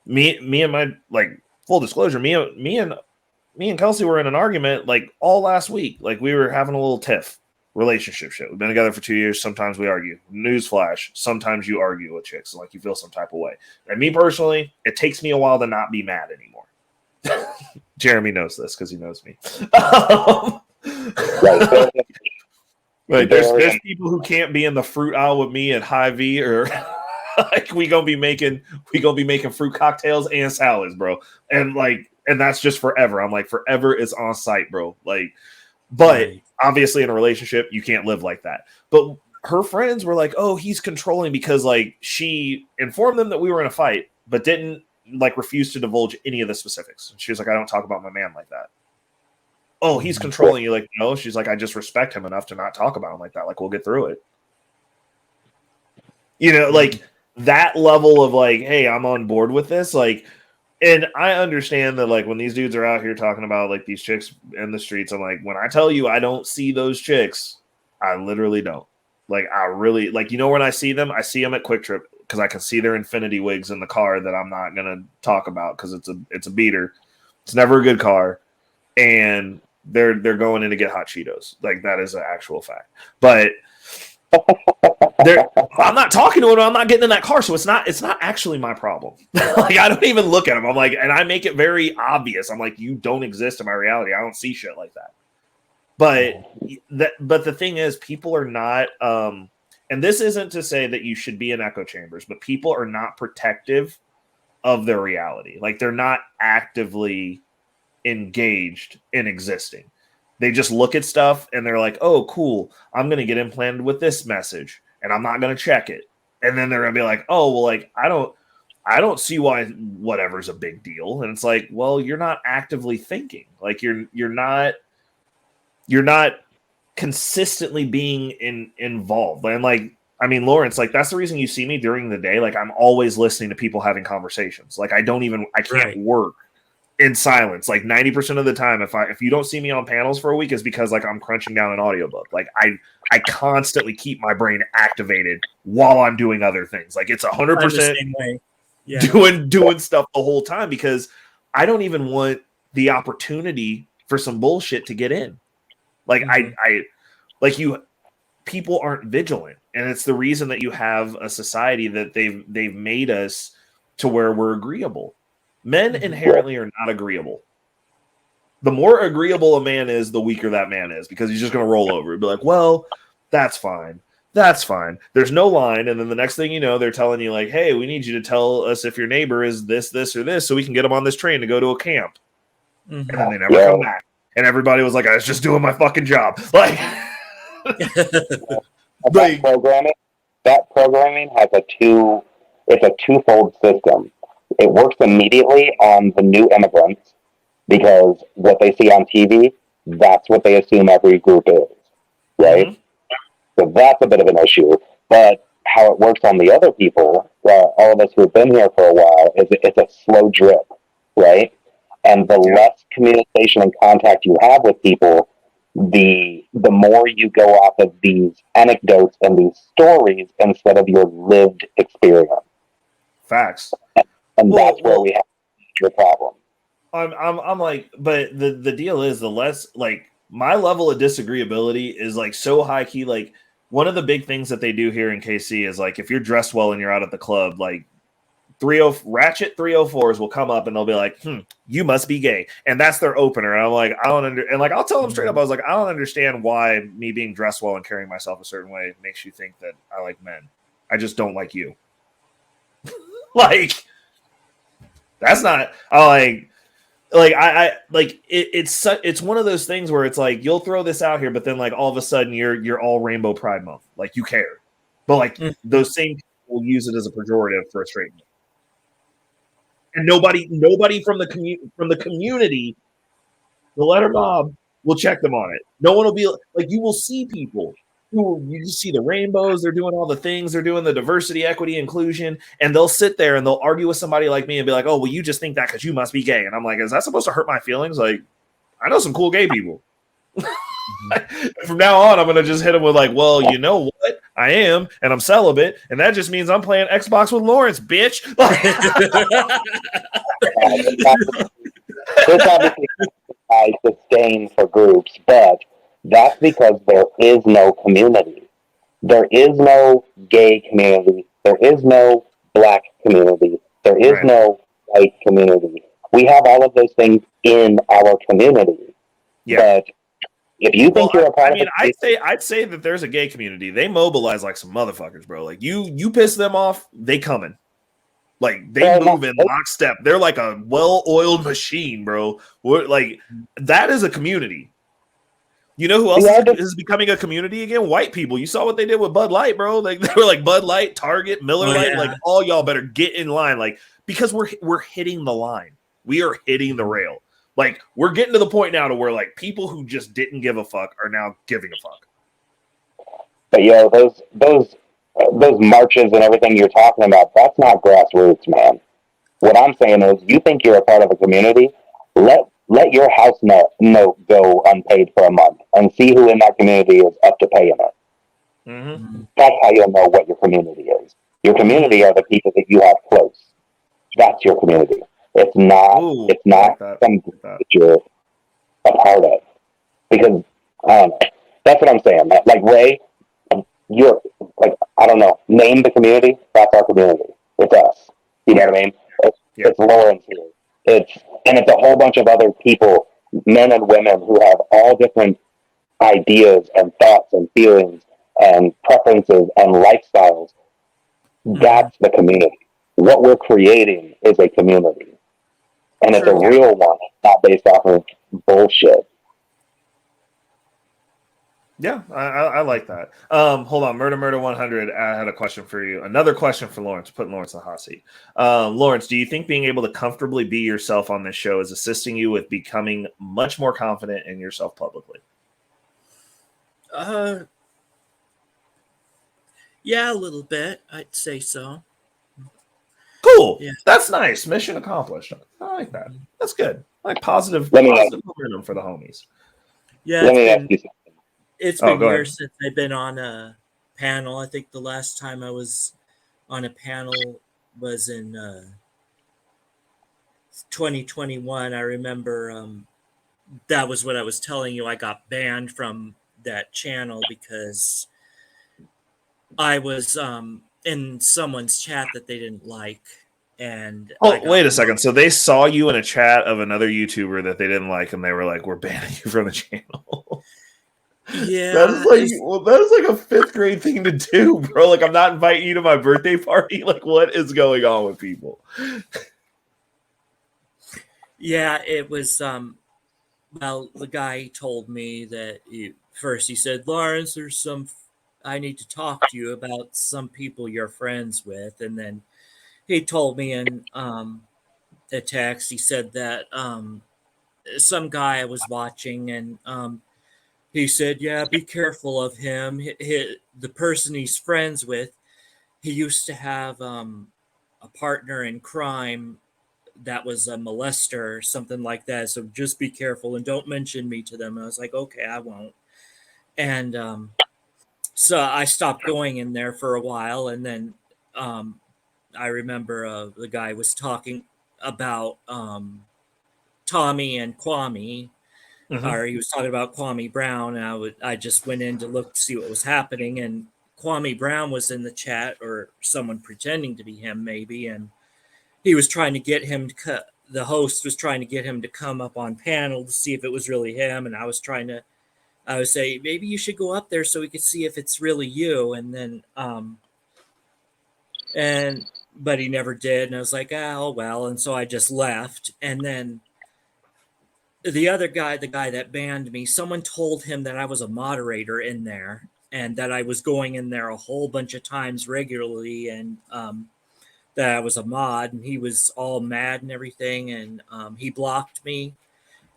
me and my, like, full disclosure, me and Kelsey were in an argument like all last week. Like, we were having a little tiff relationship shit. We've been together for 2 years. Sometimes we argue. Newsflash. Sometimes you argue with chicks. Like, you feel some type of way. And me personally, it takes me a while to not be mad anymore. Jeremy knows this because he knows me. Like there's people who can't be in the fruit aisle with me at Hy-Vee, or like we gonna be making fruit cocktails and salads, bro. And that's just forever. I'm like, forever is on site, bro. Like, but obviously in a relationship you can't live like that. But her friends were like, oh, he's controlling because like she informed them that we were in a fight, but didn't like refuse to divulge any of the specifics. And she was like, I don't talk about my man like that. Oh, he's controlling you. Like, no, she's like, I just respect him enough to not talk about him like that. Like, we'll get through it. Like that level of like, hey, I'm on board with this. Like, and I understand that like when these dudes are out here talking about like these chicks in the streets, I'm like, when I tell you I don't see those chicks, I literally don't. Like, I really like, when I see them at Quick Trip because I can see their infinity wigs in the car that I'm not gonna talk about because it's a beater. It's never a good car, and they're going in to get hot Cheetos. Like, that is an actual fact. But I'm not talking to them. I'm not getting in that car, so it's not actually my problem. Like, I don't even look at them. I'm like, and I make it very obvious. I'm like, you don't exist in my reality. I don't see shit like that. But the thing is, people are not. And this isn't to say that you should be in echo chambers, but people are not protective of their reality. Like, they're not actively engaged in existing. They just look at stuff and they're like, oh, cool, I'm going to get implanted with this message and I'm not going to check it. And then they're going to be like, oh, well, like, I don't see why whatever's a big deal. And it's like, well, you're not actively thinking. Like, you're not consistently being involved. And like, I mean, Lawrence, like, that's the reason you see me during the day. Like, I'm always listening to people having conversations. Like, I can't work in silence. Like 90% of the time, if you don't see me on panels for a week, is because like I'm crunching down an audiobook. Like I constantly keep my brain activated while I'm doing other things. Like, it's 100% doing stuff the whole time because I don't even want the opportunity for some bullshit to get in. Like, people aren't vigilant, and it's the reason that you have a society that they've made us to where we're agreeable. Men inherently are not agreeable. The more agreeable a man is, the weaker that man is, because he's just going to roll over and be like, well, that's fine. That's fine. There's no line. And then the next thing you know, they're telling you like, hey, we need you to tell us if your neighbor is this, this, or this, so we can get him on this train to go to a camp. And then they never come back. And everybody was like, I was just doing my fucking job. Like, that programming has it's a twofold system. It works immediately on the new immigrants because what they see on TV, that's what they assume every group is, right? Mm-hmm. So that's a bit of an issue. But how it works on the other people, all of us who have been here for a while, is it's a slow drip, right? And the less communication and contact you have with people, the more you go off of these anecdotes and these stories instead of your lived experience. Facts. And that's where we have your problem. I'm like, but the deal is, the less, like, my level of disagreeability is like so high key. Like, one of the big things that they do here in KC is like, if you're dressed well and you're out at the club, like ratchet 304s will come up and they'll be like, you must be gay. And that's their opener. And I'm like, and like, I'll tell them straight up, I was like, I don't understand why me being dressed well and carrying myself a certain way makes you think that I like men. I just don't like you. Like, that's not, I it's one of those things where it's like, you'll throw this out here, but then like all of a sudden you're all Rainbow Pride Month. Like, you care. But like those same people will use it as a pejorative for a straight man. And nobody from the community, the letter mob, will check them on it. No one will be like, you will see people who, you just see the rainbows, they're doing all the things, they're doing the diversity, equity, inclusion, and they'll sit there and they'll argue with somebody like me and be like, oh, well, you just think that because you must be gay. And I'm like, is that supposed to hurt my feelings? Like, I know some cool gay people. From now on, I'm gonna just hit them with like, well, you know what? I am, and I'm celibate, and that just means I'm playing Xbox with Lawrence, bitch. This obviously I disdain for groups, but that's because there is no community. There is no gay community. There is no black community. There is no white community. We have all of those things in our community. Yeah. But if you think you're a part of it, I'd say that there's a gay community. They mobilize like some motherfuckers, bro. Like, you piss them off, they coming. Like, they move in lockstep. They're like a well-oiled machine, bro. Like, that is a community. You know who else is becoming a community again? White people. You saw what they did with Bud Light, bro. Like, they were like Bud Light, Target, Miller Lite. Like, all y'all better get in line. Like, because we're hitting the line. We are hitting the rail. Like, we're getting to the point now to where like people who just didn't give a fuck are now giving a fuck. But those marches and everything you're talking about, that's not grassroots, man. What I'm saying is, you think you're a part of a community, let your house note go unpaid for a month and see who in that community is up to paying it. Mm-hmm. That's how you'll know what your community is. Your community are the people that you have close. That's your community. It's not something that you're a part of. Because that's what I'm saying. Like, Ray, you're like, I don't know, name the community. That's our community. It's us. You know what I mean? It's Lawrence here. It's a whole bunch of other people, men and women, who have all different ideas and thoughts and feelings and preferences and lifestyles. That's the community. What we're creating is a community. And it's a real one, not based off of bullshit. Yeah, I like that. Hold on, Murder 100. I had a question for you. Another question for Lawrence. Putting Lawrence in the hot seat. Lawrence, do you think being able to comfortably be yourself on this show is assisting you with becoming much more confident in yourself publicly? Yeah, a little bit. I'd say so. Cool. Yeah. That's nice. Mission accomplished. I like that. That's good. I like positive momentum for the homies. Yeah, it's been years since I've been on a panel. I think the last time I was on a panel was in 2021. I remember that was what I was telling you. I got banned from that channel because I was in someone's chat that they didn't like. And I Oh, got wait a second. So they saw you in a chat of another YouTuber that they didn't like, and they were like, "We're banning you from the channel." That is yeah, like, well, that is like a fifth grade thing to do, bro. Like, I'm not inviting you to my birthday party. Like, what is going on with people? yeah, it was well, the guy told me that first he said, Lawrence, there's some I need to talk to you about some people you're friends with, and then he told me in a text, he said that some guy I was watching, and he said, yeah, be careful of him. The person he's friends with, he used to have a partner in crime that was a molester or something like that. So just be careful and don't mention me to them. And I was like, okay, I won't. And so I stopped going in there for a while. And then I remember the guy was talking about Tommy and Kwame, Mm-hmm. or he was talking about Kwame Brown. And I just went in to look to see what was happening. And Kwame Brown was in the chat, or someone pretending to be him, maybe. And he was trying to get him to the host was trying to get him to come up on panel to see if it was really him, and I was saying maybe you should go up there so we could see if it's really you, and then and but he never did, and I was like, oh well, and so I just left. And then the other guy, the guy that banned me, someone told him that I was a moderator in there and that I was going in there a whole bunch of times regularly, and that I was a mod, and he was all mad and everything, and he blocked me.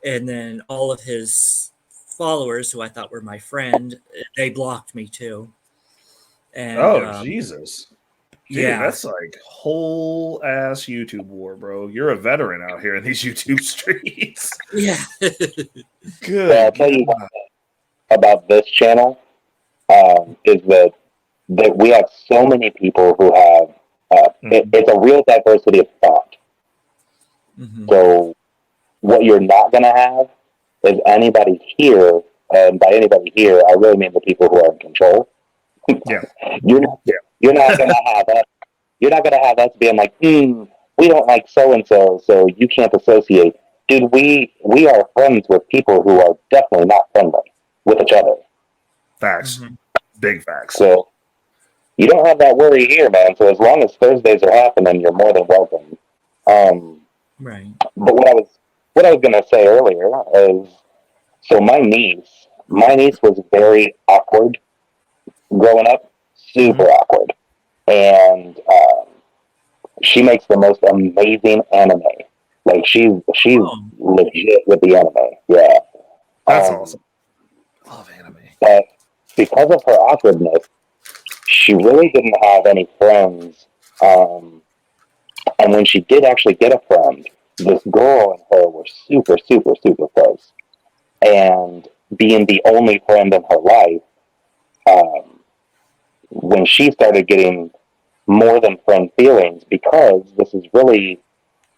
And then all of his followers, who I thought were my friend, they blocked me too. And Oh, Jesus. Dude, yeah, that's like whole ass YouTube war, bro. You're a veteran out here in these YouTube streets. yeah, But I'll Good tell you God. about this channel is that we have so many people who have it's a real diversity of thought. hmm So what you're not going to have is anybody here, and by anybody here, I really mean the people who are in control. Yeah. You're not, Yeah. you're not going to have us. You're not going to have us being like, we don't like so and so, so you can't associate. Dude, we are friends with people who are definitely not friendly with each other. Facts. hmm Big facts. So you don't have that worry here, man. So as long as Thursdays are happening, you're more than welcome. right. But what I was gonna say earlier is, so my niece was very awkward growing up, super Mm-hmm. awkward, and she makes the most amazing anime. Like she's Oh, legit with the anime, yeah. That's Um, awesome. Love anime. but because of her awkwardness, she really didn't have any friends. And when she did actually get a friend, this girl and her were super, super, super close. And being the only friend in her life, um, when she started getting more than friend feelings, because this is really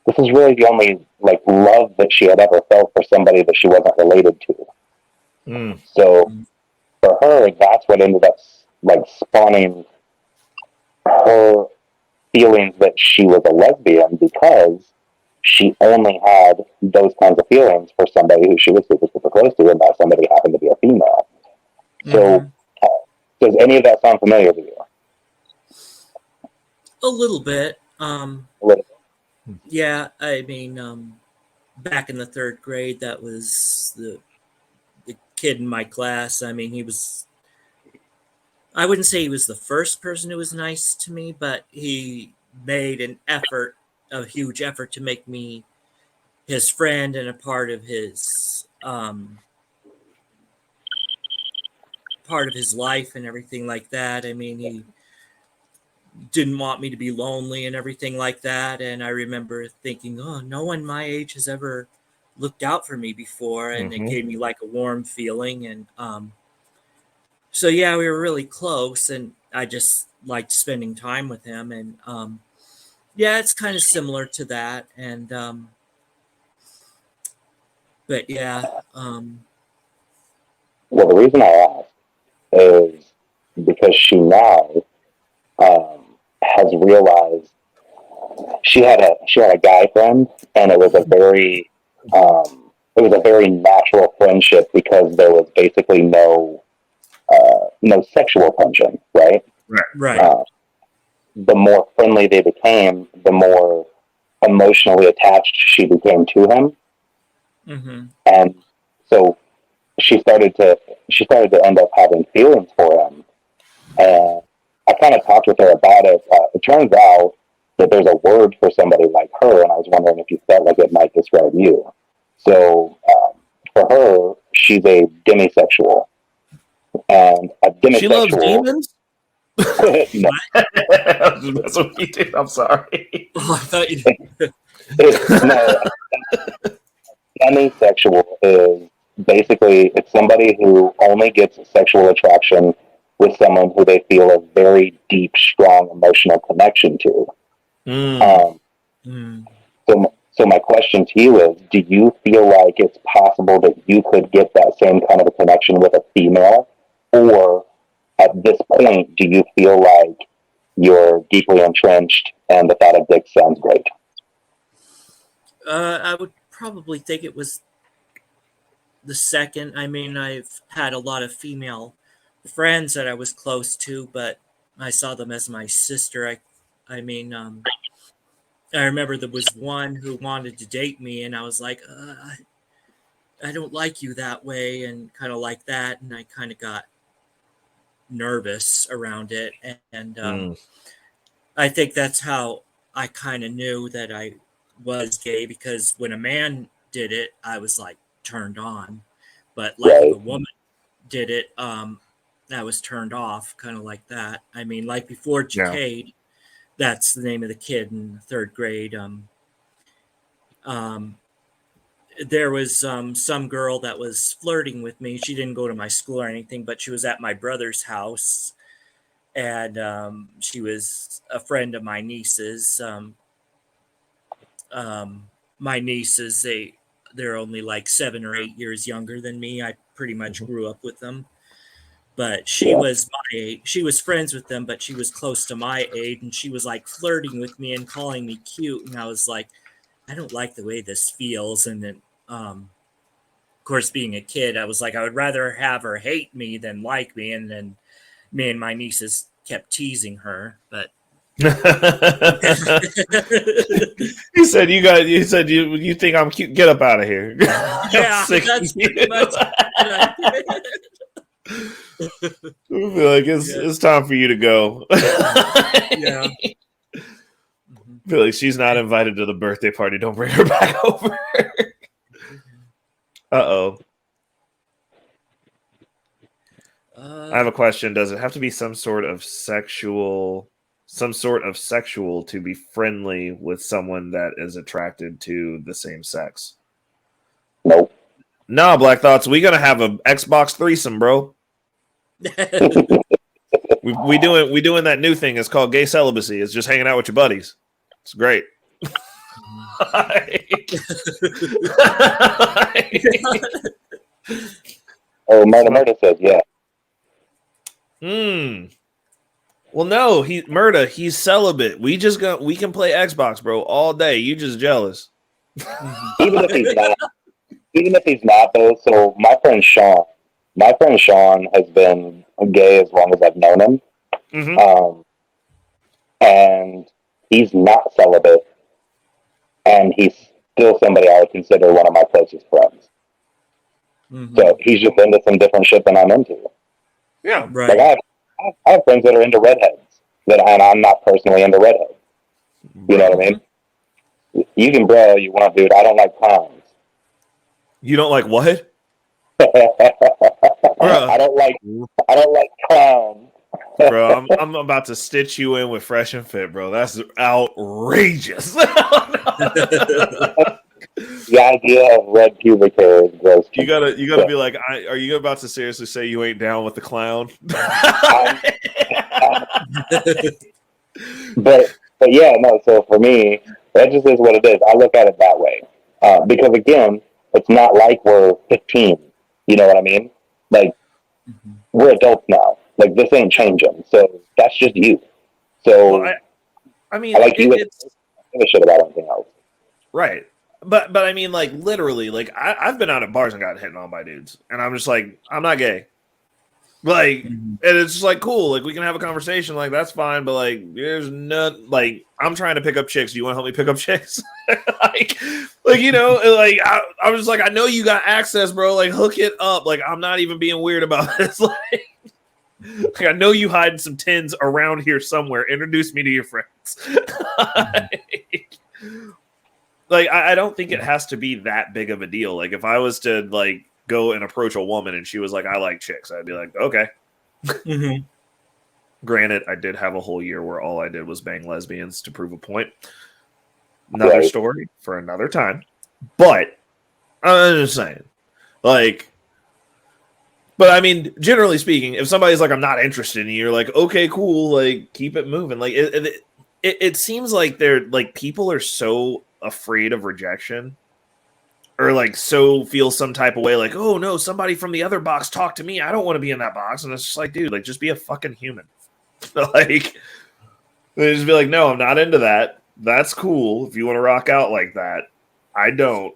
the only like love that she had ever felt for somebody that she wasn't related to. Mm. So for her, that's what ended up like spawning her feelings that she was a lesbian, because she only had those kinds of feelings for somebody who she was super, super close to, and that somebody happened to be a female. hmm So, uh, does any of that sound familiar to you? a little bit. A little. Yeah, I mean, back in the third grade, that was the kid in my class. I mean, he was. I wouldn't say he was the first person who was nice to me, but he made an effort, a huge effort, to make me his friend and a part of his life and everything like that. I mean, he didn't want me to be lonely and everything like that. And I remember thinking, oh, no one my age has ever looked out for me before, and it Mm-hmm. gave me like a warm feeling. And so yeah, we were really close, and I just liked spending time with him. And yeah, it's kind of similar to that. And but yeah, Well, the reason I ask is because she now has realized she had a guy friend, and it was a very natural friendship because there was basically no sexual tension, right? Right. The more friendly they became, the more emotionally attached she became to him, Mm-hmm. and so she started to end up having feelings for him. And I kind of talked with her about it. It turns out that there's a word for somebody like her, and I was wondering if you felt like it might describe you. So for her, she's a demisexual, and a demisexual. She loves demons. No. I was just messing with you, dude. I'm sorry. Oh, I thought you. No, demisexual is basically it's somebody who only gets sexual attraction with someone who they feel a very deep, strong emotional connection to. So my question to you is, do you feel like it's possible that you could get that same kind of a connection with a female? Or at this point, do you feel like you're deeply entrenched and the thought of dick sounds great? I would probably think it was the second. I mean, I've had a lot of female friends that I was close to, but I saw them as my sister. I mean, I remember there was one who wanted to date me, and I was like, I don't like you that way, and kind of like that, and I kind of got nervous around it, and I think that's how I kind of knew that I was gay, because when a man did it, I was like turned on, but like if a woman did it, I was turned off, kind of like that. I mean, like before Jacade, that's the name of the kid in third grade. There was some girl that was flirting with me. She didn't go to my school or anything, but she was at my brother's house, and she was a friend of my niece's. My nieces, they're only like 7 or 8 years younger than me. I pretty much grew up with them. But she was my age. She was friends with them, but she was close to my age, and she was like flirting with me and calling me cute. And I was like, I don't like the way this feels. And then, of course, being a kid, I was like, I would rather have her hate me than like me. And then me and my nieces kept teasing her, but You said you think I'm cute. Get up out of here. Yeah, that's pretty much. I feel like it's time for you to go. Yeah. I feel like she's not invited to the birthday party. Don't bring her back over. Uh-oh. I have a question. Does it have to be some sort of sexual to be friendly with someone that is attracted to the same sex? Nope. No, Black Thoughts. We gonna have an Xbox threesome, bro. we doing that new thing. It's called gay celibacy. It's just hanging out with your buddies. It's great. Oh, Murda says yeah. Well, no, he's celibate. We can play Xbox, bro, all day. You just jealous. Even if he's not though. So my friend Sean has been gay as long as I've known him. Mm-hmm. And he's not celibate, and he's still somebody I would consider one of my closest friends. Mm-hmm. So he's just into some different shit than I'm into. Yeah, right. Like I have friends that are into redheads, and I'm not personally into redheads. You know what I mean? You can bro you want, dude. I don't like clowns. You don't like what? I don't like clowns. Bro, I'm about to stitch you in with Fresh and Fit, bro. That's outrageous. The idea of red pubic hair is gross. You gotta be like, are you about to seriously say you ain't down with the clown? but yeah, no. So for me, that just is what it is. I look at it that way because again, it's not like we're 15. You know what I mean? Like we're adults now. Like this ain't changing. So that's just you. So well, I mean, I like you. give a shit about anything else. Right. But I mean, like, literally, like, I've been out at bars and got hit on by dudes, and I'm just like, I'm not gay. Like, and it's just like, cool, like, we can have a conversation, like, that's fine, but like, there's not, like, I'm trying to pick up chicks. Do you want to help me pick up chicks? like, you know, like, I was just like, I know you got access, bro. Like, hook it up. Like, I'm not even being weird about this. Like, I know you hide some tins around here somewhere. Introduce me to your friends. Like, I don't think it has to be that big of a deal. Like, if I was to, like, go and approach a woman and she was like, I like chicks, I'd be like, okay. Mm-hmm. Granted, I did have a whole year where all I did was bang lesbians to prove a point. Another story for another time. But I'm just saying, like, but I mean, generally speaking, if somebody's like, I'm not interested in you, you're like, okay, cool, like, keep it moving. Like, it seems like they're like, people are so afraid of rejection, or like so feel some type of way, like, oh no, somebody from the other box talked to me, I don't want to be in that box. And it's just like, dude, like, just be a fucking human. Like, they just be like, no, I'm not into that. That's cool if you want to rock out like that. I don't.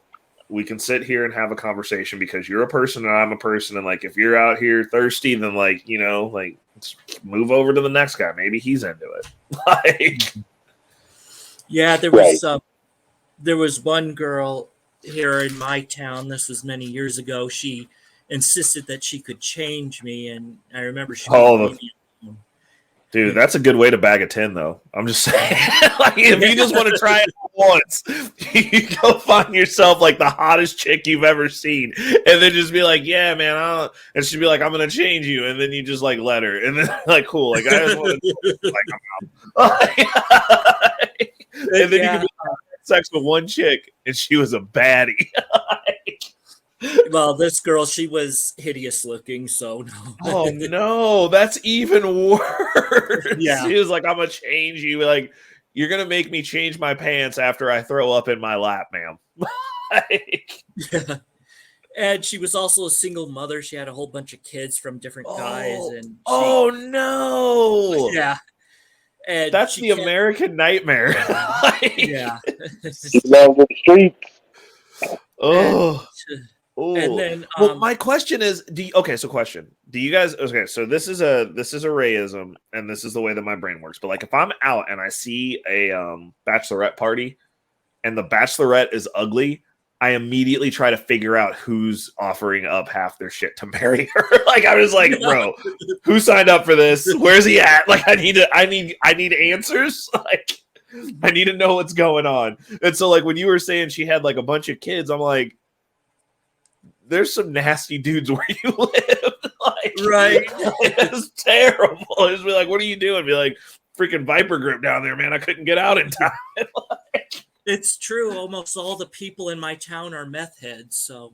We can sit here and have a conversation because you're a person and I'm a person, and like, if you're out here thirsty, then, like, you know, like, let's move over to the next guy, maybe he's into it. Like, yeah, there was one girl here in my town. This was many years ago. She insisted that she could change me, and I remember she. Dude, that's a good way to bag a 10, though. I'm just saying. Like, if you just want to try it once, you go find yourself like the hottest chick you've ever seen, and then just be like, "Yeah, man," and she'd be like, "I'm gonna change you," and then you just like let her, and then like, cool, like, I just want to like, I'm out. And then you can be like, sex with one chick, and she was a baddie. Well, this girl, she was hideous looking, so no. Oh no, that's even worse. Yeah. She was like, I'm gonna change you. Like, you're gonna make me change my pants after I throw up in my lap, ma'am. Like, yeah. And she was also a single mother. She had a whole bunch of kids from different guys, and no. Yeah. And that's the American nightmare. Like, yeah. She loves the streets. Oh. And then, well, my question is, do you guys? Okay, so this is a Rayism, and this is the way that my brain works. But like, if I'm out and I see a bachelorette party, and the bachelorette is ugly, I immediately try to figure out who's offering up half their shit to marry her. Like, I was like, bro, who signed up for this? Where's he at? Like, I need answers. Like, I need to know what's going on. And so, like, when you were saying she had like a bunch of kids, I'm like, there's some nasty dudes where you live. Like, right. It's terrible. Just be like, what are you doing? Be like, freaking Viper group down there, man. I couldn't get out in time. Like, it's true. Almost all the people in my town are meth heads. So.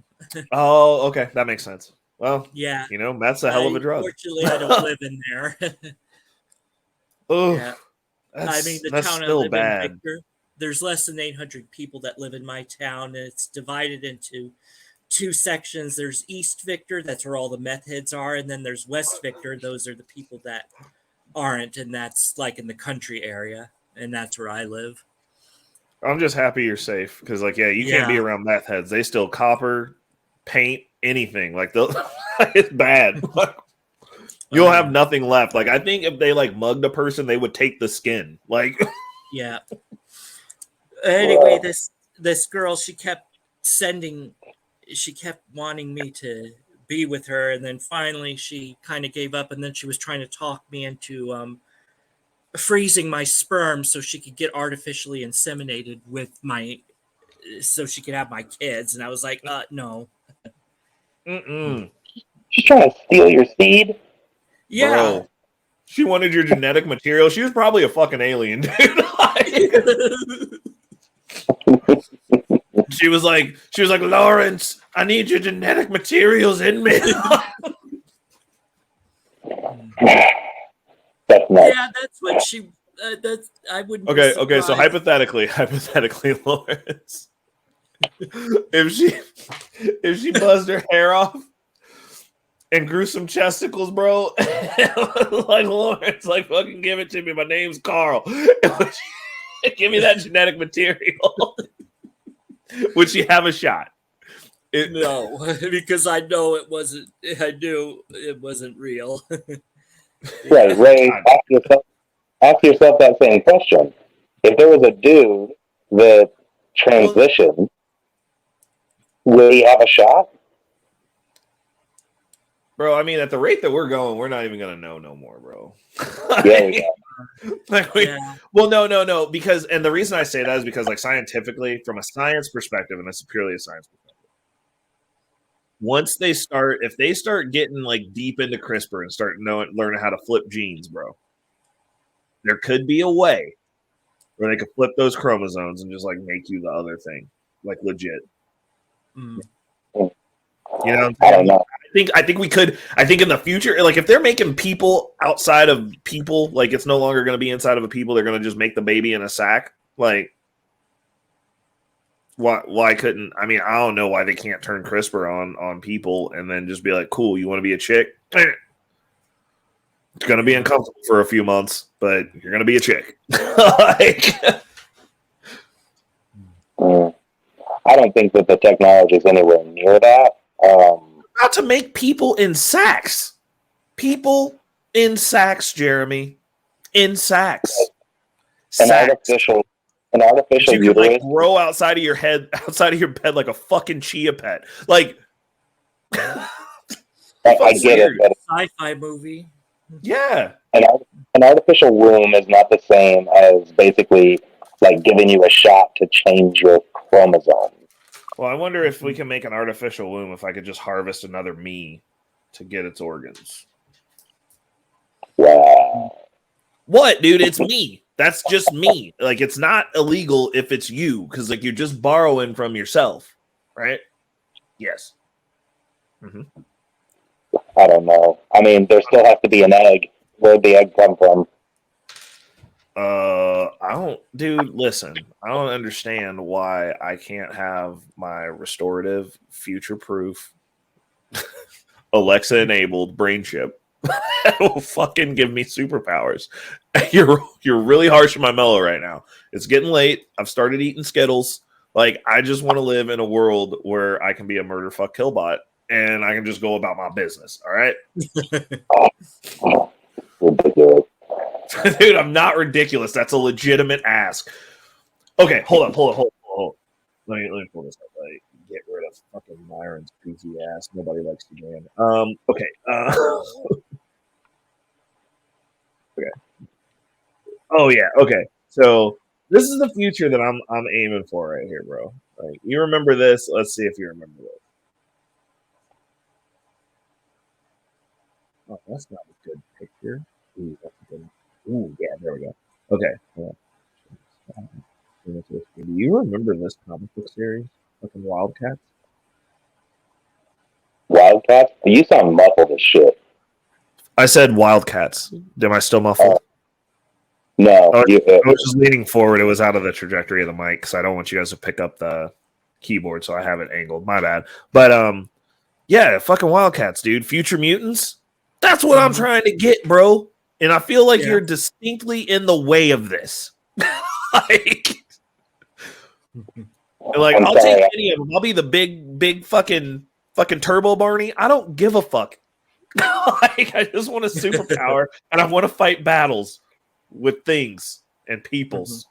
Oh, okay. That makes sense. Well, yeah. You know, meth's a hell of a drug. Fortunately, I don't live in there. Oh, yeah. I mean, the town I live in, Victor, there's less than 800 people that live in my town, and it's divided into two sections. There's East Victor, that's where all the meth heads are, and then there's West Victor. Those are the people that aren't, and that's like in the country area, and that's where I live. I'm just happy you're safe, because, like, yeah, you can't be around meth heads. They steal copper, paint, anything. Like, it's bad. You'll have nothing left. Like, I think if they like mugged a person, they would take the skin. Like, yeah. Anyway, this girl, she kept wanting me to be with her, and then finally she kind of gave up, and then she was trying to talk me into freezing my sperm so she could get artificially inseminated so she could have my kids. And I was like, no. She's trying to steal your seed? Yeah. Bro, she wanted your genetic material. She was probably a fucking alien, dude. She was like, Lawrence, I need your genetic materials in me. That's nice. Yeah, that's what she. I wouldn't. Okay. So hypothetically, Lawrence, if she buzzed her hair off and grew some chesticles, bro, like, Lawrence, like, fucking give it to me. My name's Carl. Give me that genetic material. Would she have a shot? No, because I know it wasn't. I knew it wasn't real. Right, Ray, ask yourself that same question. If there was a dude that transitioned, would he have a shot? Bro, I mean, at the rate that we're going, we're not even going to know no more, bro. Yeah, Well, no, because, and the reason I say that is because, like, scientifically, from a science perspective, and this is purely a science perspective, once if they start getting, like, deep into CRISPR and start learning how to flip genes, bro, there could be a way where they could flip those chromosomes and just, like, make you the other thing, like, legit. Mm. You know, I don't know. I think we could. I think in the future, like if they're making people outside of people, like it's no longer going to be inside of a people. They're going to just make the baby in a sack. Like, why couldn't? I mean, I don't know why they can't turn CRISPR on people and then just be like, cool, you want to be a chick? It's going to be uncomfortable for a few months, but you're going to be a chick. Like, I don't think that the technology is anywhere near that. Not to make people in sacks. People in sacks, Jeremy. In sacks. An artificial you uterus. can like grow outside of your head, outside of your bed, like a fucking chia pet. Like, I get it. But sci-fi movie. Yeah. An artificial womb is not the same as basically like giving you a shot to change your chromosomes. Well, I wonder if we can make an artificial womb if I could just harvest another me to get its organs. Wow. What, dude? It's me. That's just me. Like, it's not illegal if it's you, because like you're just borrowing from yourself, right? Yes. Mm-hmm. I don't know. I mean, there still has to be an egg. Where'd the egg come from? I don't, dude, listen, I don't understand why I can't have my restorative, future-proof, Alexa-enabled brain chip that will fucking give me superpowers. You're really harsh on my mellow right now. It's getting late. I've started eating Skittles. Like, I just want to live in a world where I can be a murder fuck killbot and I can just go about my business. All right. Ridiculous. Dude, I'm not ridiculous. That's a legitimate ask. Okay, hold on. Let me pull this up. Like, get rid of fucking Myron's goofy ass. Nobody likes the man. Okay. Okay. Oh yeah. Okay. So this is the future that I'm aiming for right here, bro. Like, you remember this? Let's see if you remember this. Oh, that's not a good picture. Ooh, that's a good. Ooh, yeah, there we go. Okay. Do you remember this comic book series? Fucking Wildcats? Wildcats? You sound muffled as shit. I said Wildcats. Am I still muffled? No. I was just leaning forward. It was out of the trajectory of the mic because I don't want you guys to pick up the keyboard, so I have it angled. My bad. But yeah, fucking Wildcats, dude. Future Mutants? That's what I'm trying to get, bro. And I feel like you're distinctly in the way of this. like I'll take any of them. I'll be the big fucking Turbo Barney. I don't give a fuck. Like, I just want a superpower and I want to fight battles with things and peoples.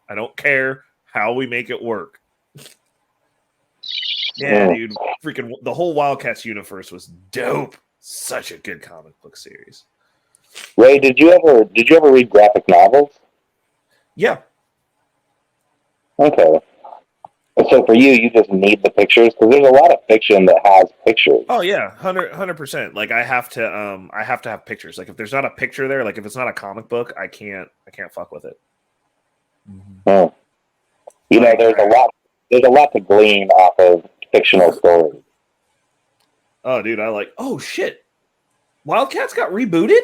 I don't care how we make it work. Yeah, dude. Freaking the whole Wildcats universe was dope. Such a good comic book series. Ray, did you ever read graphic novels? Yeah. Okay. So for you just need the pictures because there's a lot of fiction that has pictures. Oh yeah, 100%. Like I have to have pictures. Like if there's not a picture there, like if it's not a comic book, I can't fuck with it. You know, there's a lot to glean off of fictional stories. Oh, dude, oh shit, Wildcats got rebooted.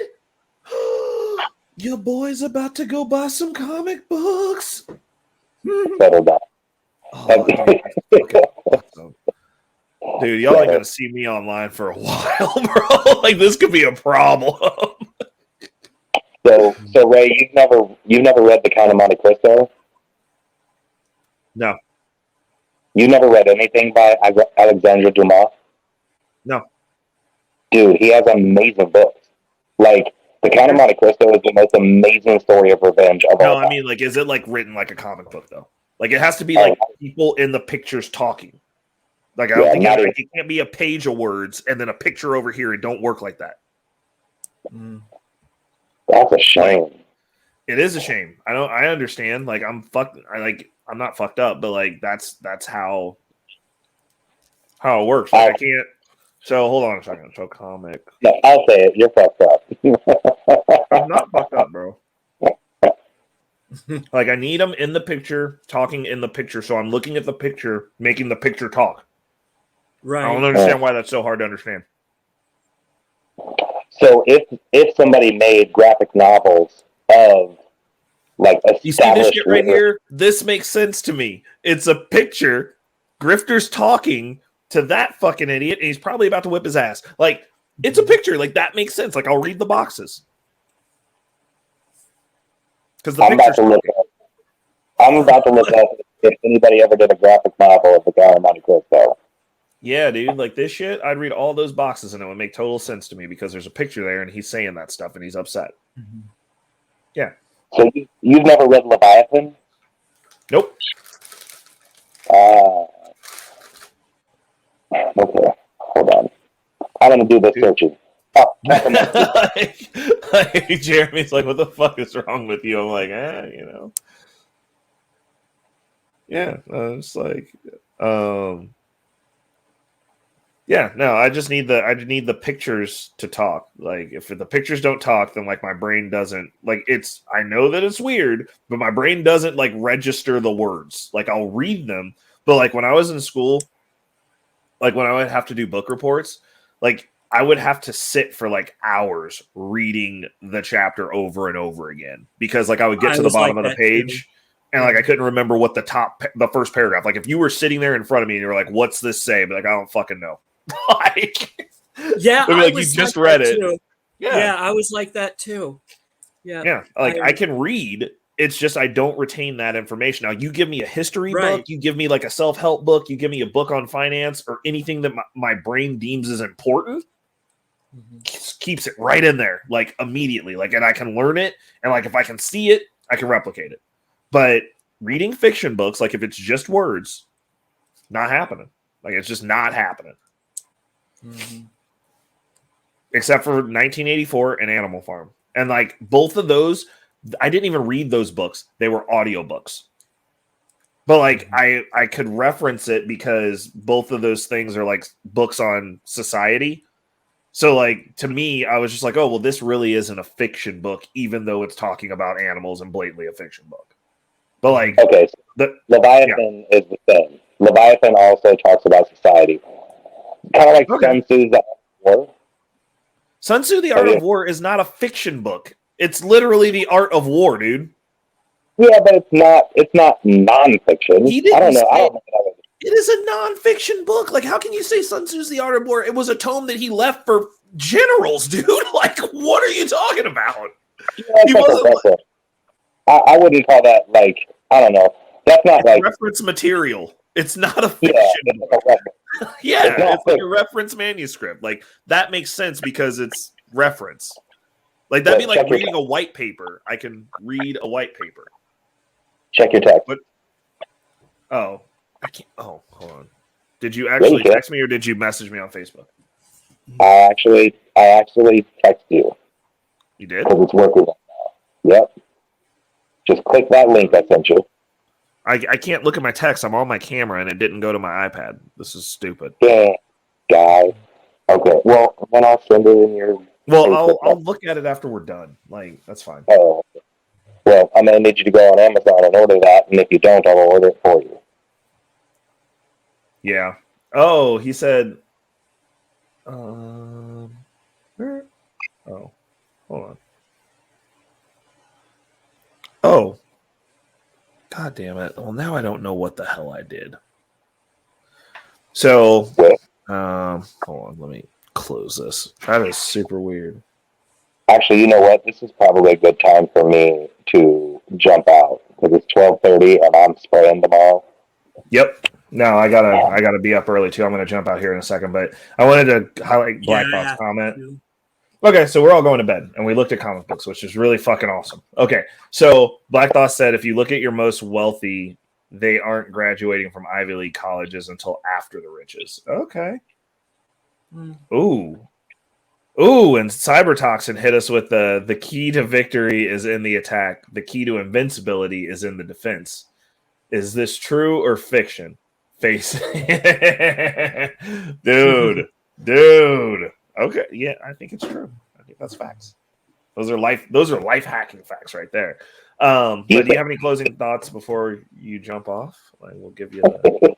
Your boy's about to go buy some comic books. Settle down. Oh, dude, y'all ain't gonna see me online for a while, bro. Like this could be a problem. So Ray, you've never read The Count of Monte Cristo? No. You never read anything by Alexandre Dumas? No. Dude, he has amazing books. Like, The Count of Monte Cristo is the most amazing story of revenge of all No, time. I mean, like, is it like written like a comic book though? Like, it has to be like people in the pictures talking. Like, I don't think it can't be a page of words and then a picture over here. It don't work like that. That's a shame. Like, it is a shame. I understand. Like, I'm not fucked up, but like that's how it works. Like, I can't. So hold on a second. So comic. No, I'll say it. You're fucked up. I'm not fucked up, bro. Like, I need them in the picture, talking in the picture. So I'm looking at the picture, making the picture talk. Right. I don't understand why that's so hard to understand. So if somebody made graphic novels of like established, you see this shit right here? This makes sense to me. It's a picture. Grifter's talking to that fucking idiot, and he's probably about to whip his ass. Like, it's a picture. Like, that makes sense. Like, I'll read the boxes. Because the picture's I'm about to look up if anybody ever did a graphic novel of The Count of Monte Cristo. Yeah, dude. Like, this shit, I'd read all those boxes, and it would make total sense to me because there's a picture there, and he's saying that stuff, and he's upset. Yeah. So you've never read Leviathan? Nope. Okay. Hold on. I'm going to do this searching. Jeremy's like, what the fuck is wrong with you? I'm like, you know. Yeah. It's like, yeah, no, I need the pictures to talk. Like, if the pictures don't talk, then like my brain doesn't like I know that it's weird, but my brain doesn't like register the words. Like, I'll read them, but like when I was in school, like when I would have to do book reports, like I would have to sit for like hours reading the chapter over and over again because like I would get to the bottom of the page and like I couldn't remember what the first paragraph. Like, if you were sitting there in front of me and you were like, "What's this say?" But like, I don't fucking know. Like, yeah, I mean, like, you just read it. Too. Yeah. Yeah, I was like that too. Yeah. Yeah. Like, I can read. It's just I don't retain that information. Now, you give me a history book, you give me like a self-help book, you give me a book on finance or anything that my brain deems is important, keeps it right in there, like immediately. Like, and I can learn it, and like if I can see it, I can replicate it. But reading fiction books, like if it's just words, not happening. Like, it's just not happening. Except for 1984 and Animal Farm. And like both of those, I didn't even read those books. They were audiobooks. But like I could reference it because both of those things are like books on society. So like to me, I was just like, oh, well, this really isn't a fiction book, even though it's talking about animals and blatantly a fiction book. But like, okay, so Leviathan is the same. Leviathan also talks about society. Kind of like Sun Tzu's The Art of War. Sun Tzu, The Art of War is not a fiction book. It's literally the art of war, dude. Yeah, but it's not nonfiction. I don't know. It is a nonfiction book. Like, how can you say Sun Tzu's The Art of War? It was a tome that he left for generals, dude. Like, what are you talking about? Yeah, he wasn't. I wouldn't call that like, I don't know. That's not like reference material. It's not a fiction. It's like a reference manuscript. Like, that makes sense because it's reference. Like, that'd be like reading a white paper. I can read a white paper. Check your text. But, I can't. Oh, hold on. Did you actually text me or did you message me on Facebook? I actually text you. You did? Because it's working right now. Yep. Just click that link I sent you. I can't look at my text. I'm on my camera and it didn't go to my iPad. This is stupid. Yeah, guy. Okay. Well, then I'll send it in your. Well, I'll look at it after we're done. Like, that's fine. Oh. Well, I'm gonna need you to go on Amazon and order that, and if you don't, I'll order it for you. Yeah. Oh, he said. Oh, hold on. Oh. God damn it. Well, now I don't know what the hell I did. So, hold on. Let me close this. That is super weird. Actually, you know what? This is probably a good time for me to jump out because it's 12:30 and I'm spraying tomorrow. Yep. No, I gotta be up early too. I'm gonna jump out here in a second, but I wanted to highlight Yeah, Black I Thought's have comment. to. Okay, so we're all going to bed, and we looked at comic books, which is really fucking awesome. Okay, so Black Thought said if you look at your most wealthy, they aren't graduating from Ivy League colleges until after the riches. Okay. Ooh. Ooh, and Cybertoxin hit us with the key to victory is in the attack. The key to invincibility is in the defense. Is this true or fiction? Face. dude. Okay, yeah, I think it's true. I think that's facts. Those are life hacking facts right there. But do you have any closing thoughts before you jump off? Like, we'll give you the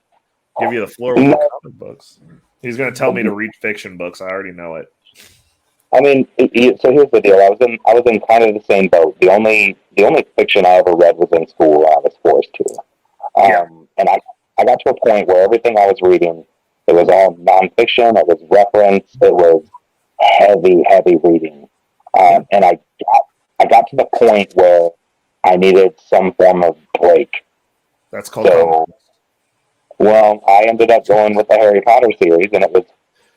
floor with the comic books. He's going to tell me to read fiction books. I already know it. I mean, so here's the deal. I was in kind of the same boat. The only fiction I ever read was in school. I was forced to. And I got to a point where everything I was reading, it was all nonfiction. It was reference. It was heavy reading. And I got to the point where I needed some form of break. That's called. So, well, I ended up going with the Harry Potter series, and it was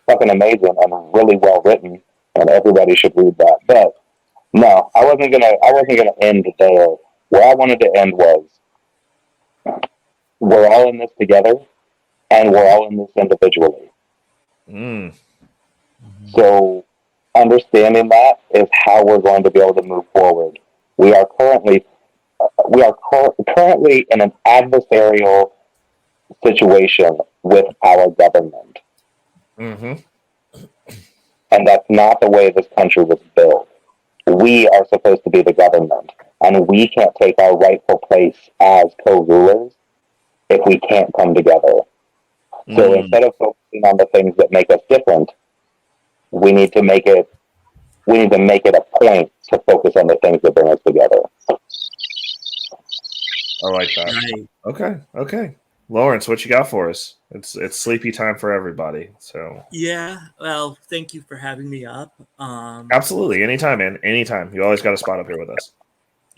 fucking amazing and really well written, and everybody should read that. But no, I wasn't gonna end there. Where I wanted to end was we're all in this together, and we're all in this individually. So understanding that is how we're going to be able to move forward. We are currently in an adversarial situation with our government. And that's not the way this country was built. We are supposed to be the government, and we can't take our rightful place as co-rulers if we can't come together. So instead of focusing on the things that make us different, we need to make it a point to focus on the things that bring us together. I like that. Right. Okay. Lawrence, what you got for us? It's sleepy time for everybody. So yeah, well, thank you for having me up. Absolutely, anytime, man. Anytime. You always got a spot up here with us.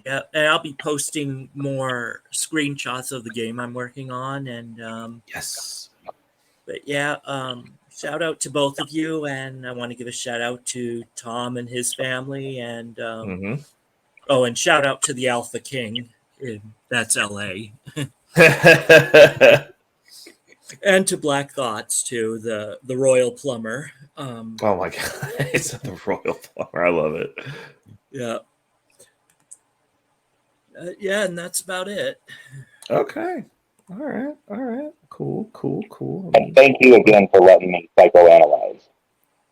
Yeah, and I'll be posting more screenshots of the game I'm working on, and yes. But yeah, shout out to both of you, and I want to give a shout out to Tom and his family, and oh, and shout out to the Alpha King. That's LA. And to Black Thoughts too, the Royal Plumber. Oh my god, it's the Royal Plumber. I love it. Yeah. Yeah, and that's about it. Okay. All right. Cool. And thank you again for letting me psychoanalyze.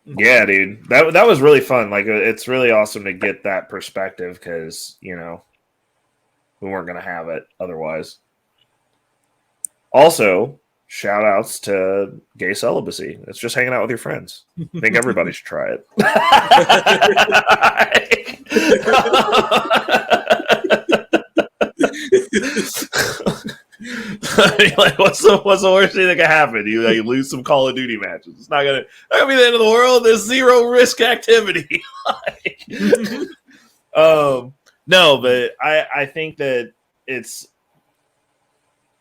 Yeah, dude. That was really fun. Like, it's really awesome to get that perspective because, we weren't going to have it otherwise. Also, shout outs to gay celibacy. It's just hanging out with your friends. I think everybody should try it. Like, what's the worst thing that can happen? You lose some Call of Duty matches. It's not gonna be the end of the world. There's zero risk activity. No, but I think that it's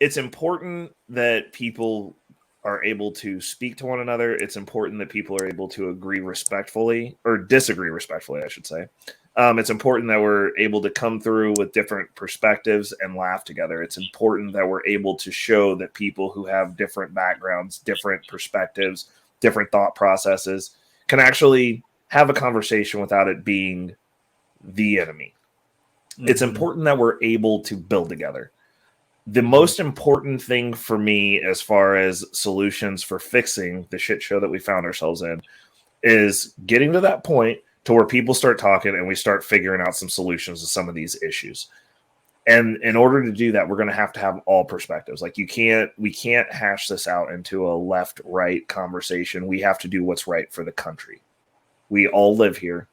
important that people are able to speak to one another. It's important that people are able to agree respectfully or disagree respectfully, I should say. It's important that we're able to come through with different perspectives and laugh together. It's important that we're able to show that people who have different backgrounds, different perspectives, different thought processes can actually have a conversation without it being the enemy. It's important that we're able to build together. The most important thing for me as far as solutions for fixing the shit show that we found ourselves in is getting to that point to where people start talking and we start figuring out some solutions to some of these issues. And in order to do that, we're going to have all perspectives. Like we can't hash this out into a left-right conversation. We have to do what's right for the country. We all live here.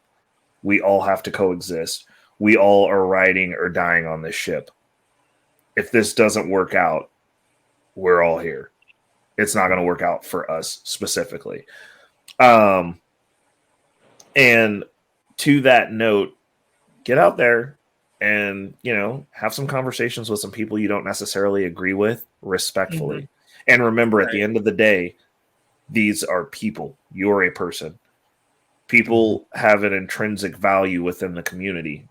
We all have to coexist. We all are riding or dying on this ship. If this doesn't work out, we're all here. It's not going to work out for us specifically. And to that note, get out there, and, you know, have some conversations with some people you don't necessarily agree with respectfully. And remember, at the end of the day, these are people. You're a person. People have an intrinsic value within the community.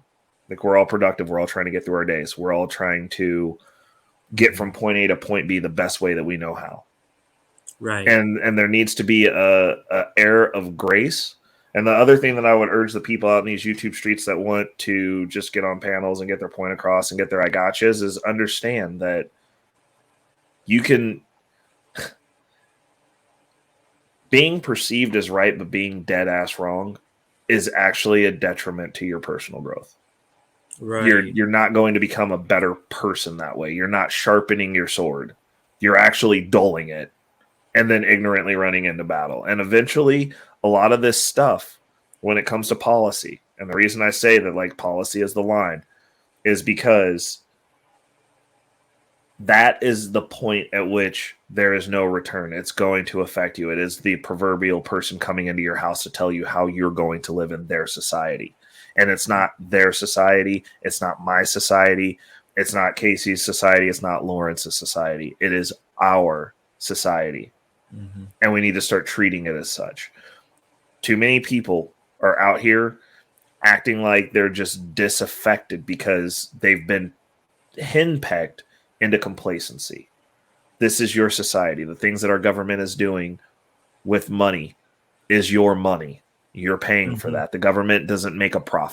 Like, we're all productive. We're all trying to get through our days. We're all trying to get from point A to point B the best way that we know how. Right. And there needs to be a air of grace. And the other thing that I would urge the people out in these YouTube streets that want to just get on panels and get their point across and get their I gotchas is understand that you can being perceived as right but being dead ass wrong is actually a detriment to your personal growth. Right. You're not going to become a better person that way. You're not sharpening your sword. You're actually dulling it and then ignorantly running into battle. And eventually, a lot of this stuff, when it comes to policy, and the reason I say that like policy is the line, is because that is the point at which there is no return. It's going to affect you. It is the proverbial person coming into your house to tell you how you're going to live in their society. And it's not their society. It's not my society. It's not Casey's society. It's not Lawrence's society. It is our society. Mm-hmm. And we need to start treating it as such. Too many people are out here acting like they're just disaffected because they've been henpecked into complacency. This is your society. The things that our government is doing with money is your money. You're paying for that. The government doesn't make a profit.